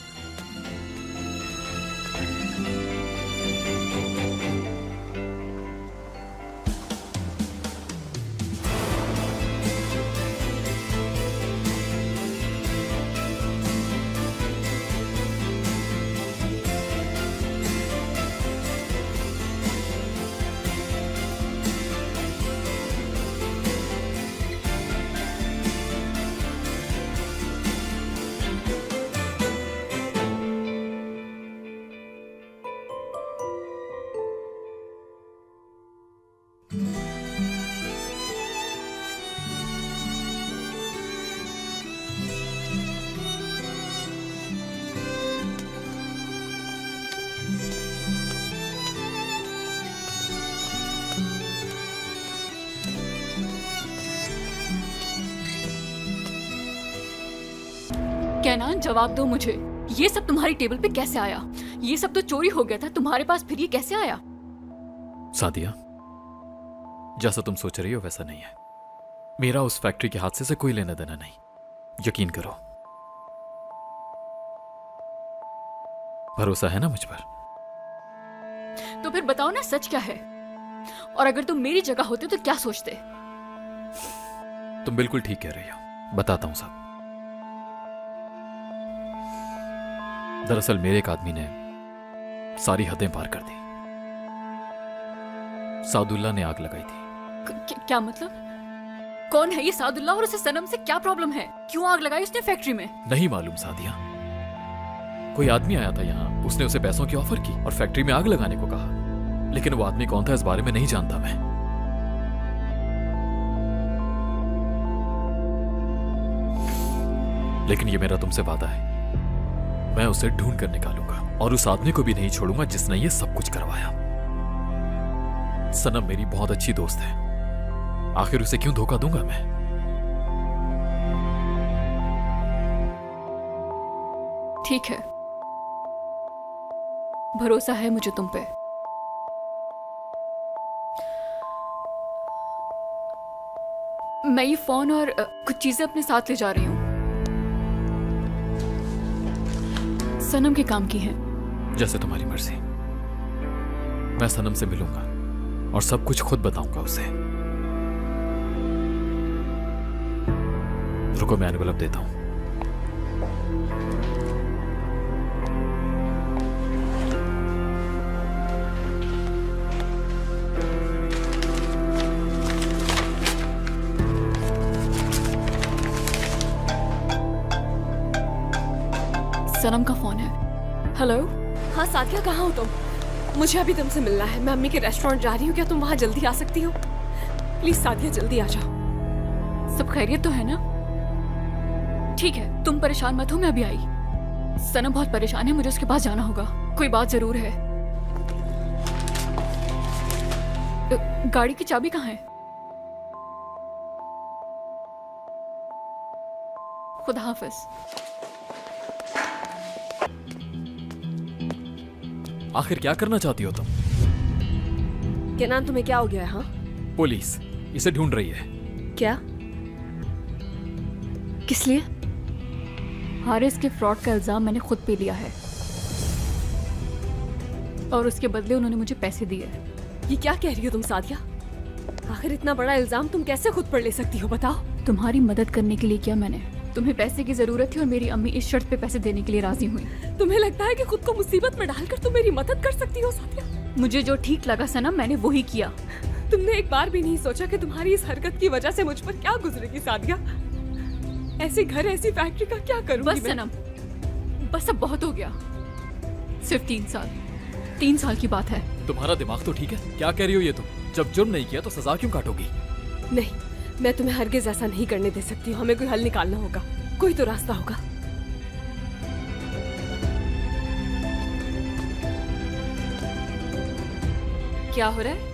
Speaker 2: Canyon, जवाब दो मुझे। ये सब तुम्हारी टेबल पे कैसे आया? ये सब तो चोरी हो गया था तुम्हारे पास, फिर ये कैसे आया?
Speaker 1: सादिया, जैसा तुम सोच रही हो वैसा नहीं है। मेरा उस फैक्ट्री के हादसे से कोई लेना देना नहीं, यकीन करो। भरोसा है ना मुझ पर?
Speaker 2: तो फिर बताओ ना, सच क्या है? और अगर तुम मेरी जगह होते तो क्या सोचते?
Speaker 1: तुम बिल्कुल ठीक कह रही हो, बताता हूं सब। दरअसल मेरे एक आदमी ने सारी हदें पार कर दी। सादुल्ला ने आग लगाई थी।
Speaker 2: क्या मतलब? कौन है ये सादुल्ला और उसे सनम से क्या प्रॉब्लम है? क्यों आग लगाई उसने फैक्ट्री में?
Speaker 1: नहीं मालूम सादिया। कोई आदमी आया था यहाँ, उसने उसे पैसों की ऑफर की और फैक्ट्री में आग लगाने को कहा, लेकिन वो आदमी कौन था इस बारे में नहीं जानता मैं। लेकिन ये मेरा तुमसे वादा है, मैं उसे ढूंढ कर निकालूंगा और उस आदमी को भी नहीं छोड़ूंगा जिसने ये सब कुछ करवाया। सनम मेरी बहुत अच्छी दोस्त है, आखिर उसे क्यों धोखा दूंगा मैं?
Speaker 2: ठीक है, भरोसा है मुझे तुम पे। मैं ये फोन और कुछ चीजें अपने साथ ले जा रही हूँ। सनम के काम की हैं।
Speaker 1: जैसे तुम्हारी मर्जी। मैं सनम से मिलूंगा और सब कुछ खुद बताऊंगा उसे। रुको, मैं एनवेलप देता हूं।
Speaker 2: सनम का फोन है। हेलो।
Speaker 6: हाँ सादिया, कहाँ हो तुम? मुझे अभी तुमसे मिलना है। मैं अम्मी के रेस्टोरेंट जा रही हूँ, क्या तुम वहाँ जल्दी आ सकती हो? प्लीज सादिया, जल्दी आ जाओ।
Speaker 2: सब खैरियत तो है ना? ठीक है, तुम परेशान मत हो, मैं अभी आई। सनम बहुत परेशान है, मुझे उसके पास जाना होगा। कोई बात जरूर है। गाड़ी की चाबी कहाँ है? खुदा हाफिज।
Speaker 1: आखिर क्या करना चाहती हो तुम?
Speaker 6: केनान, तुम्हें क्या हो गया है? हाँ,
Speaker 1: पुलिस इसे ढूंढ रही है।
Speaker 6: क्या?
Speaker 2: किस लिए? हारिस के फ्रॉड का इल्जाम मैंने खुद पे लिया है और उसके बदले उन्होंने मुझे पैसे दिए।
Speaker 6: ये क्या कह रही हो तुम सादिया? आखिर इतना बड़ा इल्जाम तुम कैसे खुद पर ले सकती हो, बताओ?
Speaker 2: तुम्हारी मदद करने के लिए किया मैंने। तुम्हें पैसे की जरूरत थी और मेरी अम्मी इस शर्त पे पैसे देने के लिए राजी हुई।
Speaker 6: तुम्हें लगता है कि खुद को मुसीबत में डालकर तुम मेरी मदद कर सकती हो सादिया?
Speaker 2: मुझे जो ठीक लगा सनम, मैंने वही किया।
Speaker 6: तुमने एक बार भी नहीं सोचा कि तुम्हारी इस हरकत की वजह से मुझ पर क्या गुजरेगी सादिया? ऐसे घर, ऐसी फैक्ट्री का क्या करूंगी
Speaker 2: बस
Speaker 6: मैं?
Speaker 2: सनम, बस अब बहुत हो गया। सिर्फ 3 साल की बात है।
Speaker 1: तुम्हारा दिमाग तो ठीक है? क्या कह रही हो ये तुम? जब जुर्म नहीं किया तो सजा क्यों काटोगी?
Speaker 6: नहीं, मैं तुम्हें हरगिज ऐसा नहीं करने दे सकती हूँ। हमें कोई हल निकालना होगा, कोई तो रास्ता होगा।
Speaker 2: क्या हो रहा है?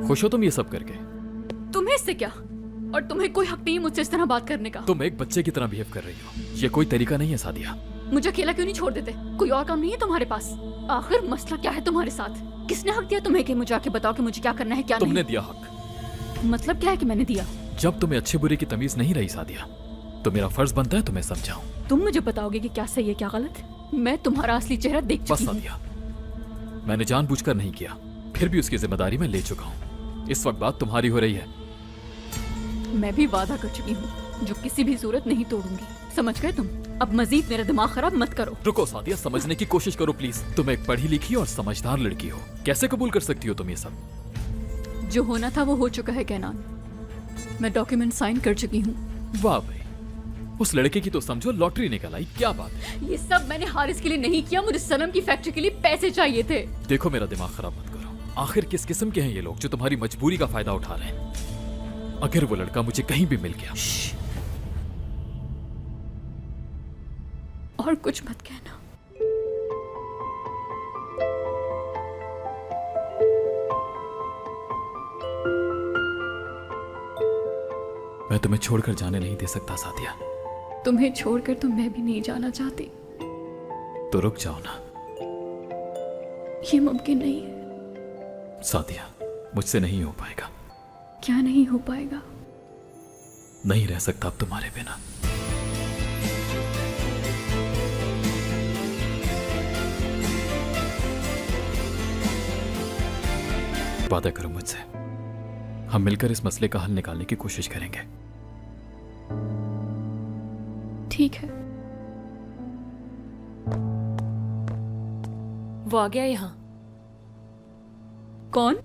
Speaker 1: खुश हो तुम ये सब करके?
Speaker 2: तुम्हें इससे क्या? और तुम्हें कोई हक नहीं मुझसे इस तरह बात करने का।
Speaker 1: तुम एक बच्चे की तरह बिहेव कर रही हो। ये कोई तरीका नहीं है सादिया।
Speaker 2: मुझे अकेला क्यों नहीं छोड़ देते? कोई और काम नहीं है तुम्हारे पास? आखिर मसला क्या है तुम्हारे साथ? किसने हक दिया तुम्हें कि मुझे आके बताओ कि मुझे क्या करना है क्या
Speaker 1: तुमने
Speaker 2: नहीं?
Speaker 1: दिया हक।
Speaker 2: मतलब क्या है कि मैंने दिया?
Speaker 1: जब तुम्हें अच्छे बुरे की तमीज नहीं रही सादिया, तो मेरा फर्ज बनता है तुम्हें समझाऊं।
Speaker 2: तुम मुझे बताओगे कि क्या सही है क्या गलत? मैं तुम्हारा असली चेहरा देख
Speaker 1: बस
Speaker 2: चुकी हूँ।
Speaker 1: सादिया, मैंने जानबूझकर नहीं किया, फिर भी उसकी जिम्मेदारी मैं ले चुका हूँ। इस वक्त बात तुम्हारी हो रही है।
Speaker 2: मैं भी वादा कर चुकी हूँ जो किसी भी सूरत नहीं तोड़ूंगी। समझ गए तुम? अब मजीद मेरा दिमाग खराब मत करो।
Speaker 1: रुको सादिया, समझने की कोशिश करो प्लीज। तुम एक पढ़ी लिखी और समझदार लड़की हो, कैसे कबूल कर सकती हो तुम ये सब?
Speaker 2: जो होना था वो हो चुका है कैनान। मैं डॉक्यूमेंट साइन कर चुकी हूँ।
Speaker 1: वाह भाई, उस लड़के की तो समझो लॉटरी निकल आई। क्या बात है?
Speaker 2: ये सब मैंने हारिस के लिए नहीं किया, मुझे सनम की फैक्ट्री के लिए पैसे चाहिए थे।
Speaker 1: देखो, मेरा दिमाग खराब मत करो। आखिर किस किस्म के हैं ये लोग जो तुम्हारी मजबूरी का फायदा उठा रहे हैं? अगर वो लड़का मुझे कहीं भी मिल गया।
Speaker 2: और कुछ मत कहना।
Speaker 1: मैं तुम्हें छोड़कर जाने नहीं दे सकता सादिया।
Speaker 2: तुम्हें छोड़कर तो मैं भी नहीं जाना चाहती।
Speaker 1: तो रुक जाओ ना।
Speaker 2: ये मुमकिन नहीं है
Speaker 1: सादिया, मुझसे नहीं हो पाएगा।
Speaker 2: क्या नहीं हो पाएगा?
Speaker 1: नहीं रह सकता अब तुम्हारे बिना। वादा करो मुझसे, हम मिलकर इस मसले का हल निकालने की कोशिश करेंगे।
Speaker 2: ठीक है।
Speaker 6: वो आ गया यहाँ।
Speaker 2: कौन?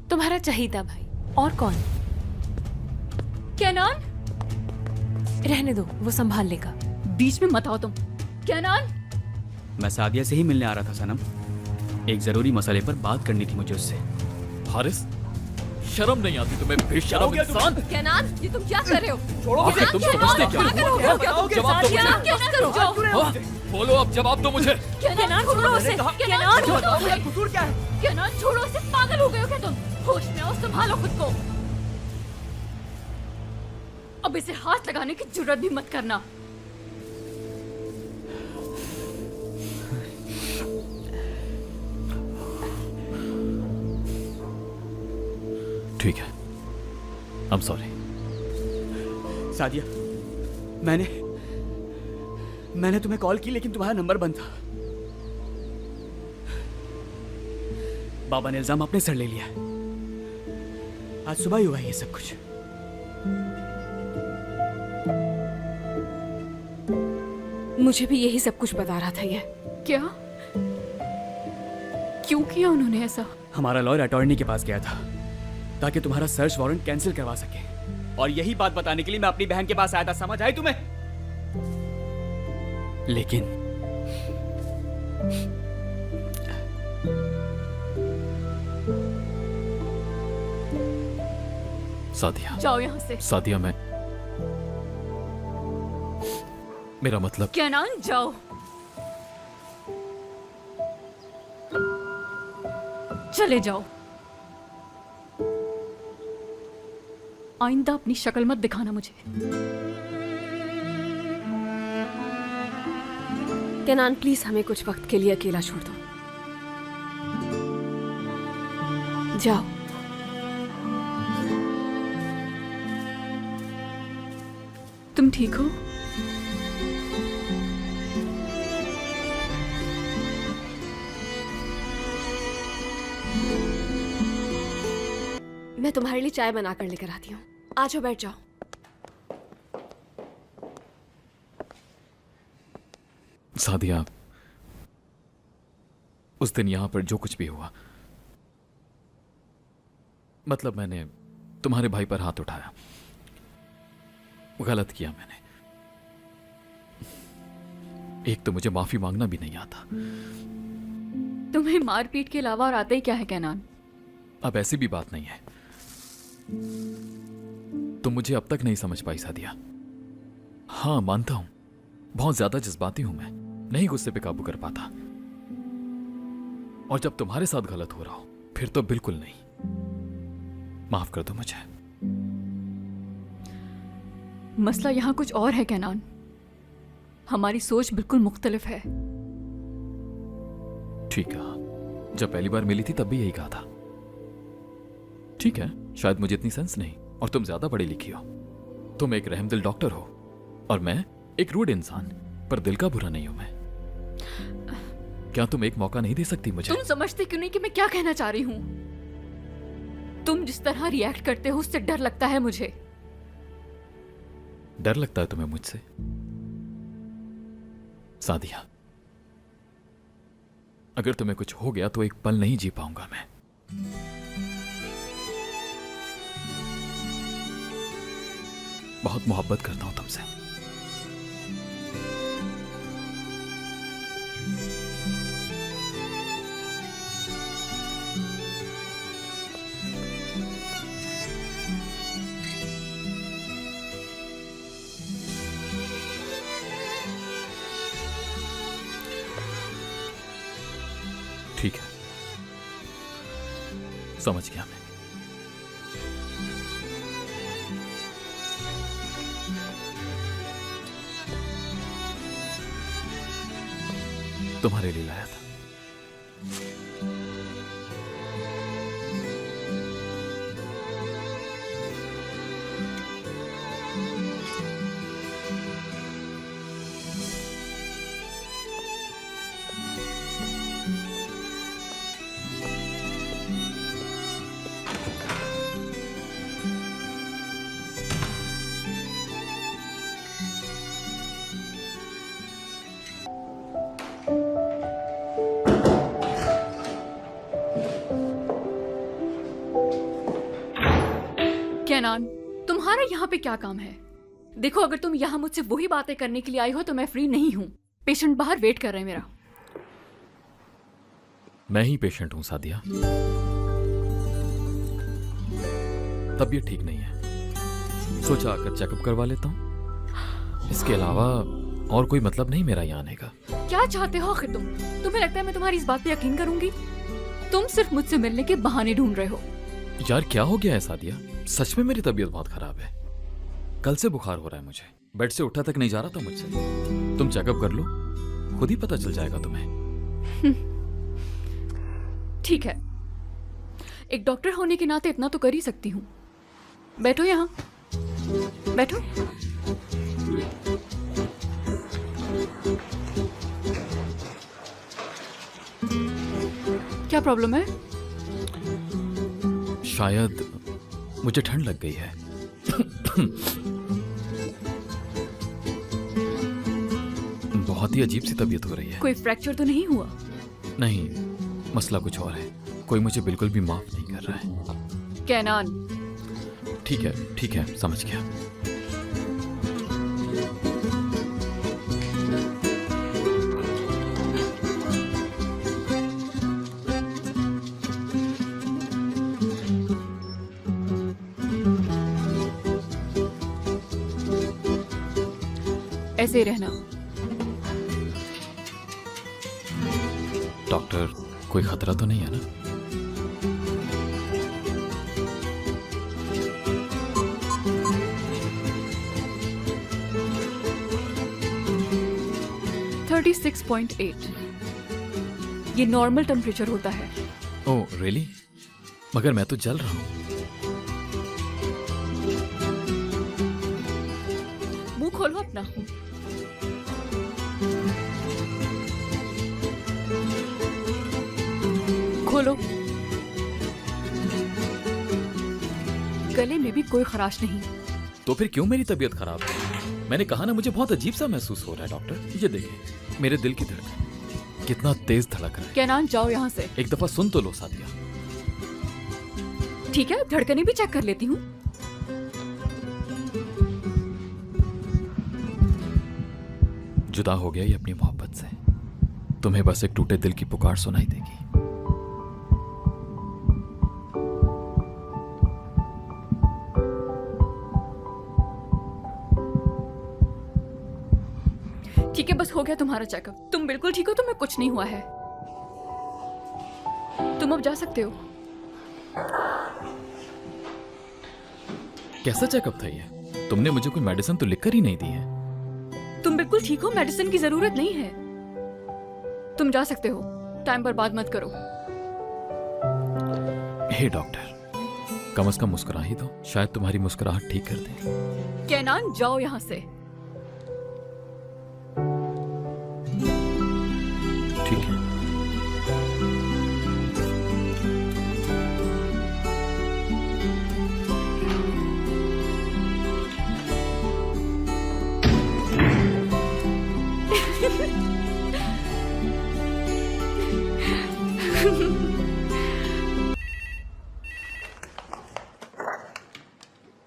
Speaker 6: तुम्हारा चहीता भाई। और कौन?
Speaker 2: केनान?
Speaker 6: रहने दो, वो संभाल लेगा।
Speaker 2: बीच में मत आओ तुम। केनान?
Speaker 9: मैं सादिया से ही मिलने आ रहा था सनम। एक जरूरी मसले पर बात करनी थी मुझे उससे।
Speaker 1: हारिस, शर्म नहीं आती तुम्हें बेशरम इंसान?
Speaker 6: केनान, ये तुम क्या कर रहे हो?
Speaker 1: आखिर तुम समझते क्या हो? जवाब दो मुझे। हाँ? बोलो अब, जवाब दो मुझे।
Speaker 2: केनान छोड़ो उसे। केनान छोड़ो उसे। कसूर क्या है? केनान छोड़ो उसे। पागल हो गए हो क्या तुम? होश में आओ, संभालो खुद को। अब इसे हाथ लगाने की जरूरत भी मत करना।
Speaker 1: ठीक है, I'm sorry।
Speaker 9: सादिया, मैंने तुम्हें कॉल की लेकिन तुम्हारा नंबर बंद था। बाबा ने इल्जाम अपने सर ले लिया। आज सुबह ही हुआ ये सब कुछ।
Speaker 6: मुझे भी यही सब कुछ बता रहा था ये।
Speaker 2: क्या? क्यों किया उन्होंने ऐसा?
Speaker 9: हमारा लॉयर अटॉर्नी के पास गया था ताकि तुम्हारा सर्च वारंट कैंसिल करवा सके, और यही बात बताने के लिए मैं अपनी बहन के पास आया था। समझ आई तुम्हें? लेकिन
Speaker 1: सादिया,
Speaker 2: जाओ यहाँ से।
Speaker 1: सादिया, मेरा मतलब।
Speaker 2: केनान जाओ। चले जाओ। आइंदा अपनी शक्ल मत दिखाना मुझे।
Speaker 6: केनान प्लीज हमें कुछ वक्त के लिए अकेला छोड़ दो। जाओ।
Speaker 2: तुम ठीक हो?
Speaker 6: मैं तुम्हारे लिए चाय बना कर लेकर आती हूँ। आ जाओ, बैठ जाओ।
Speaker 1: सादिया, उस दिन यहां पर जो कुछ भी हुआ, मतलब मैंने तुम्हारे भाई पर हाथ उठाया, गलत किया मैंने। एक तो मुझे माफी मांगना भी नहीं आता।
Speaker 2: तुम्हें मारपीट के अलावा और आता ही क्या है केनान?
Speaker 1: अब ऐसी भी बात नहीं है। तुम मुझे अब तक नहीं समझ पाई सादिया। हाँ, मानता हूं बहुत ज्यादा जज्बाती हूं मैं, नहीं गुस्से पे काबू कर पाता, और जब तुम्हारे साथ गलत हो रहा हो फिर तो बिल्कुल नहीं। माफ कर दो मुझे।
Speaker 2: मसला यहाँ कुछ और है केनान। हमारी सोच बिल्कुल मुख्तलिफ है।
Speaker 1: ठीक है, जब पहली बार मिली थी तब भी यही कहा था। ठीक है, शायद मुझे इतनी सेंस नहीं और तुम ज्यादा पढ़ी लिखी हो। तुम एक रहमदिल डॉक्टर हो और मैं एक रूड इंसान, पर दिल का बुरा नहीं हूं मैं। क्या तुम एक मौका नहीं दे सकती मुझे?
Speaker 2: तुम समझते क्यों नहीं कि मैं क्या कहना चाह रही हूं? तुम जिस तरह रिएक्ट करते हो उससे डर लगता है मुझे।
Speaker 1: डर लगता है तुम्हें मुझसे? सादिया, अगर तुम्हें कुछ हो गया तो एक पल नहीं जी पाऊंगा मैं। बहुत मोहब्बत करता हूं तुमसे। ठीक है, समझ गया मैं। तुम्हारे लिए लाया था।
Speaker 2: तुम्हारा यहाँ पे क्या काम है? देखो, अगर तुम यहाँ मुझसे वही बातें करने के लिए आई हो तो मैं फ्री नहीं हूँ। पेशेंट बाहर वेट कर रहे हैं मेरा।
Speaker 1: मैं ही पेशेंट हूं सादिया। तबीयत ठीक नहीं है, सोचा आकर चेकअप करवा लेता हूं। इसके अलावा और कोई मतलब नहीं मेरा यहाँ आने का।
Speaker 2: क्या चाहते हो आखिर तुम? तुम्हें लगता है मैं तुम्हारी इस बात पे यकीन करूंगी? तुम सिर्फ मुझसे मिलने के बहाने ढूंढ रहे हो।
Speaker 1: यार क्या हो गया है सादिया? सच में मेरी तबीयत बहुत खराब है। कल से बुखार हो रहा है मुझे, बेड से उठा तक नहीं जा रहा था मुझसे। तुम चेकअप कर लो, खुद ही पता चल जाएगा तुम्हें।
Speaker 2: ठीक है, एक डॉक्टर होने के नाते इतना तो कर ही सकती हूँ। बैठो यहाँ, बैठो। क्या प्रॉब्लम है?
Speaker 1: शायद मुझे ठंड लग गई है। बहुत ही अजीब सी तबीयत हो रही है।
Speaker 2: कोई फ्रैक्चर तो नहीं हुआ?
Speaker 1: नहीं, मसला कुछ और है। कोई मुझे बिल्कुल भी माफ नहीं कर रहा है।
Speaker 2: कैनान।
Speaker 1: ठीक है, समझ गया।
Speaker 2: ऐसे ही रहना।
Speaker 1: डॉक्टर, कोई खतरा तो नहीं है ना?
Speaker 2: थर्टी 36.8 ये नॉर्मल टेम्परेचर होता है।
Speaker 1: Oh really? मगर मैं तो जल रहा हूँ।
Speaker 2: मुंह खोलो अपना। खोलो। गले में भी कोई खराश नहीं।
Speaker 1: तो फिर क्यों मेरी तबीयत खराब है? मैंने कहा ना, मुझे बहुत अजीब सा महसूस हो रहा है डॉक्टर। ये देखिए, मेरे दिल की धड़कन कितना तेज धड़क रहा है।
Speaker 2: कैनान, जाओ यहाँ से।
Speaker 1: एक दफा सुन तो लो सादिया।
Speaker 2: ठीक है, धड़कने भी चेक कर लेती हूँ।
Speaker 1: जुदा हो गया ये अपनी मोहब्बत से। तुम्हें बस एक टूटे दिल की पुकार सुनाई देगी।
Speaker 2: ठीक है, बस हो गया तुम्हारा चेकअप। तुम बिल्कुल ठीक हो, तुम्हें कुछ नहीं हुआ है। तुम अब जा सकते हो।
Speaker 1: कैसा चेकअप था ये? तुमने मुझे कोई मेडिसिन तो लिखकर ही नहीं दी है।
Speaker 2: तुम बिल्कुल ठीक हो, मेडिसिन की जरूरत नहीं है। तुम जा सकते हो, टाइम बर्बाद मत करो।
Speaker 1: हे डॉक्टर, कम से कम मुस्कुरा ही दो, शायद तुम्हारी मुस्कुराहट ठीक कर दे।
Speaker 2: कैनान, जाओ यहाँ से।
Speaker 1: ठीक है।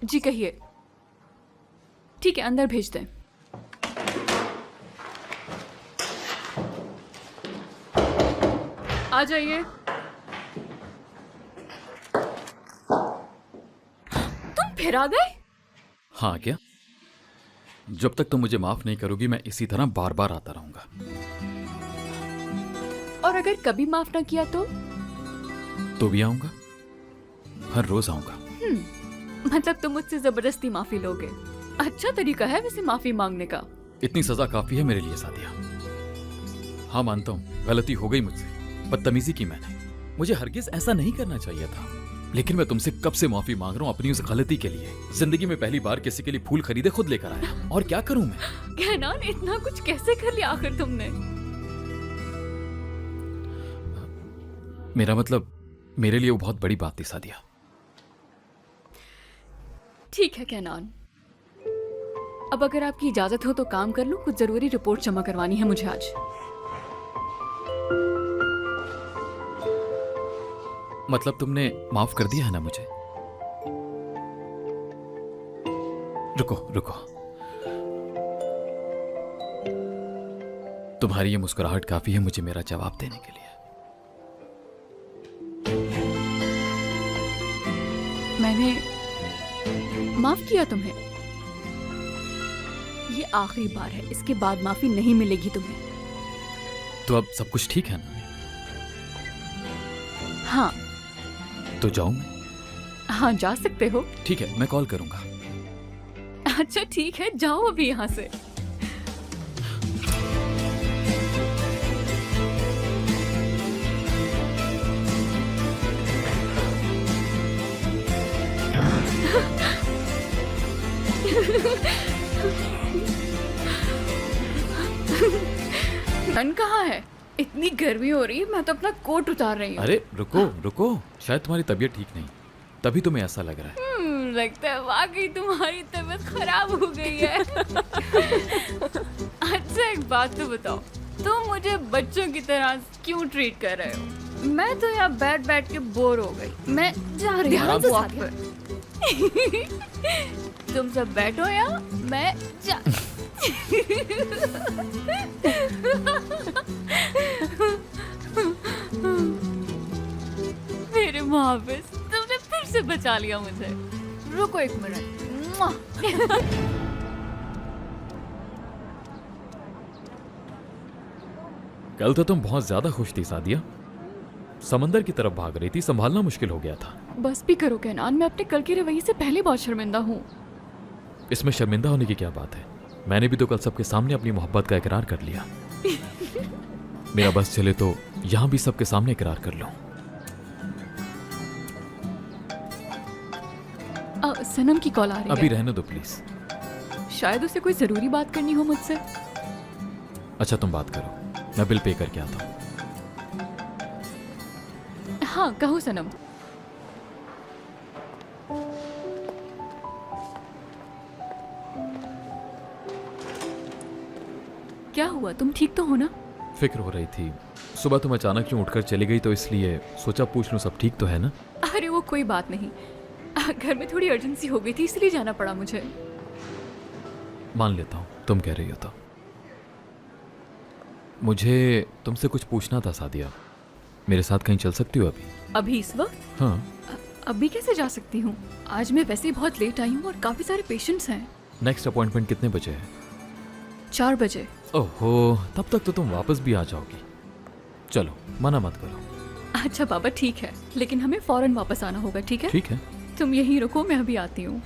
Speaker 2: जी कहिए। ठीक है, अंदर भेज दें। आ जाइए। तुम फिर आ गए?
Speaker 1: हाँ क्या? जब तक तुम मुझे माफ नहीं करोगी मैं इसी तरह बार बार आता रहूंगा।
Speaker 2: और अगर कभी माफ ना किया तो
Speaker 1: भी आऊंगा, हर रोज आऊंगा।
Speaker 2: मतलब तुम मुझसे जबरदस्ती माफी लोगे? अच्छा तरीका है वैसे माफी मांगने का।
Speaker 1: इतनी सजा काफी है मेरे लिए सादिया। हाँ मानता हूँ, गलती हो गई मुझसे, बदतमीजी की मैंने। मुझे हरगिज ऐसा नहीं करना चाहिए था, लेकिन मैं तुमसे कब से माफी मांग रहा हूँ अपनी उस गलती के लिए। जिंदगी में पहली बार किसी के लिए फूल खरीदे खुद लेकर आया, और क्या करूं मैं?
Speaker 2: कैनान, इतना कुछ कैसे कर लिया आखिर तुमने?
Speaker 1: मेरा मतलब, मेरे लिए वो बहुत बड़ी बात थी सादिया।
Speaker 2: ठीक है कैनान, अब अगर आपकी इजाजत हो तो काम कर लूं। कुछ जरूरी रिपोर्ट जमा करवानी है मुझे आज।
Speaker 1: मतलब तुमने माफ कर दिया है ना मुझे? रुको रुको, तुम्हारी ये मुस्कुराहट काफी है मुझे मेरा जवाब देने के लिए।
Speaker 2: मैंने माफ किया तुम्हें। ये आखिरी बार है, इसके बाद माफी नहीं मिलेगी तुम्हें।
Speaker 1: तो अब सब कुछ ठीक है ना?
Speaker 2: हाँ
Speaker 1: तो जाऊं मैं?
Speaker 2: हाँ जा सकते हो।
Speaker 1: ठीक है, मैं कॉल करूंगा।
Speaker 2: अच्छा ठीक है, जाओ अभी यहाँ से। धन कहाँ है? इतनी गर्मी हो रही है, मैं तो अपना कोट उतार रही हूँ।
Speaker 1: अरे रुको रुको, शायद तुम्हारी तबीयत ठीक नहीं, तभी तुम्हें ऐसा लग रहा है।
Speaker 2: लगता है वाकई तुम्हारी तबीयत खराब हो गई है। अच्छा एक बात तो बताओ, तुम मुझे बच्चों की तरह क्यों ट्रीट कर रहे हो? मैं तो यहाँ बैठ बैठ के बोर हो गई। मैं जा रही हूँ वॉक पर। तुम सब बैठो यहाँ, मैं जा। मेरे मुहाफिज, तुमने फिर से बचा लिया मुझे। रुको एक मिनट। मुआ।
Speaker 1: कल तो तुम बहुत ज्यादा खुश थी सादिया, समंदर की तरफ भाग रही थी, संभालना मुश्किल हो गया था।
Speaker 2: बस भी करो कैनान, मैं अपने कल के रवैये से पहले बहुत शर्मिंदा हूँ।
Speaker 1: इसमें शर्मिंदा होने की क्या बात है? मैंने भी तो कल सबके सामने अपनी मोहब्बत का इकरार कर लिया। मेरा बस चले तो यहाँ भी सबके सामने इकरार कर लूं।
Speaker 2: सनम की कॉल आ रही
Speaker 1: अभी
Speaker 2: है।
Speaker 1: रहने दो प्लीज।
Speaker 2: शायद उसे कोई जरूरी बात करनी हो मुझसे।
Speaker 1: अच्छा तुम बात करो, मैं बिल पे करके आता हूँ।
Speaker 2: हाँ कहो सनम। क्या हुआ, तुम ठीक तो हो ना?
Speaker 1: फिक्र हो रही थी, सुबह तुम अचानक क्यों उठकर चली गई, तो इसलिए सोचा पूछ लूं सब ठीक तो है ना।
Speaker 2: अरे वो कोई बात नहीं, घर में थोड़ी अर्जेंसी हो गई थी इसलिए जाना पड़ा मुझे।
Speaker 1: मान लेता हूँ तुम कह रही हो तो। मुझे तुमसे कुछ पूछना था सादिया, मेरे साथ कहीं चल सकती हो अभी?
Speaker 2: अभी इस वक्त?
Speaker 1: हाँ।
Speaker 2: अभी कैसे जा सकती हूँ? आज मैं वैसे ही बहुत लेट आई हूँ और काफी सारे पेशेंट्स हैं।
Speaker 1: नेक्स्ट अपॉइंटमेंट कितने बजे है?
Speaker 2: 4 बजे।
Speaker 1: ओहो, तब तक तो तुम वापस भी आ जाओगी। चलो मना मत करो।
Speaker 2: अच्छा बाबा ठीक है, लेकिन हमें फौरन वापस आना होगा, ठीक है?
Speaker 1: ठीक है।
Speaker 2: तुम यहीं रुको, मैं अभी आती हूँ।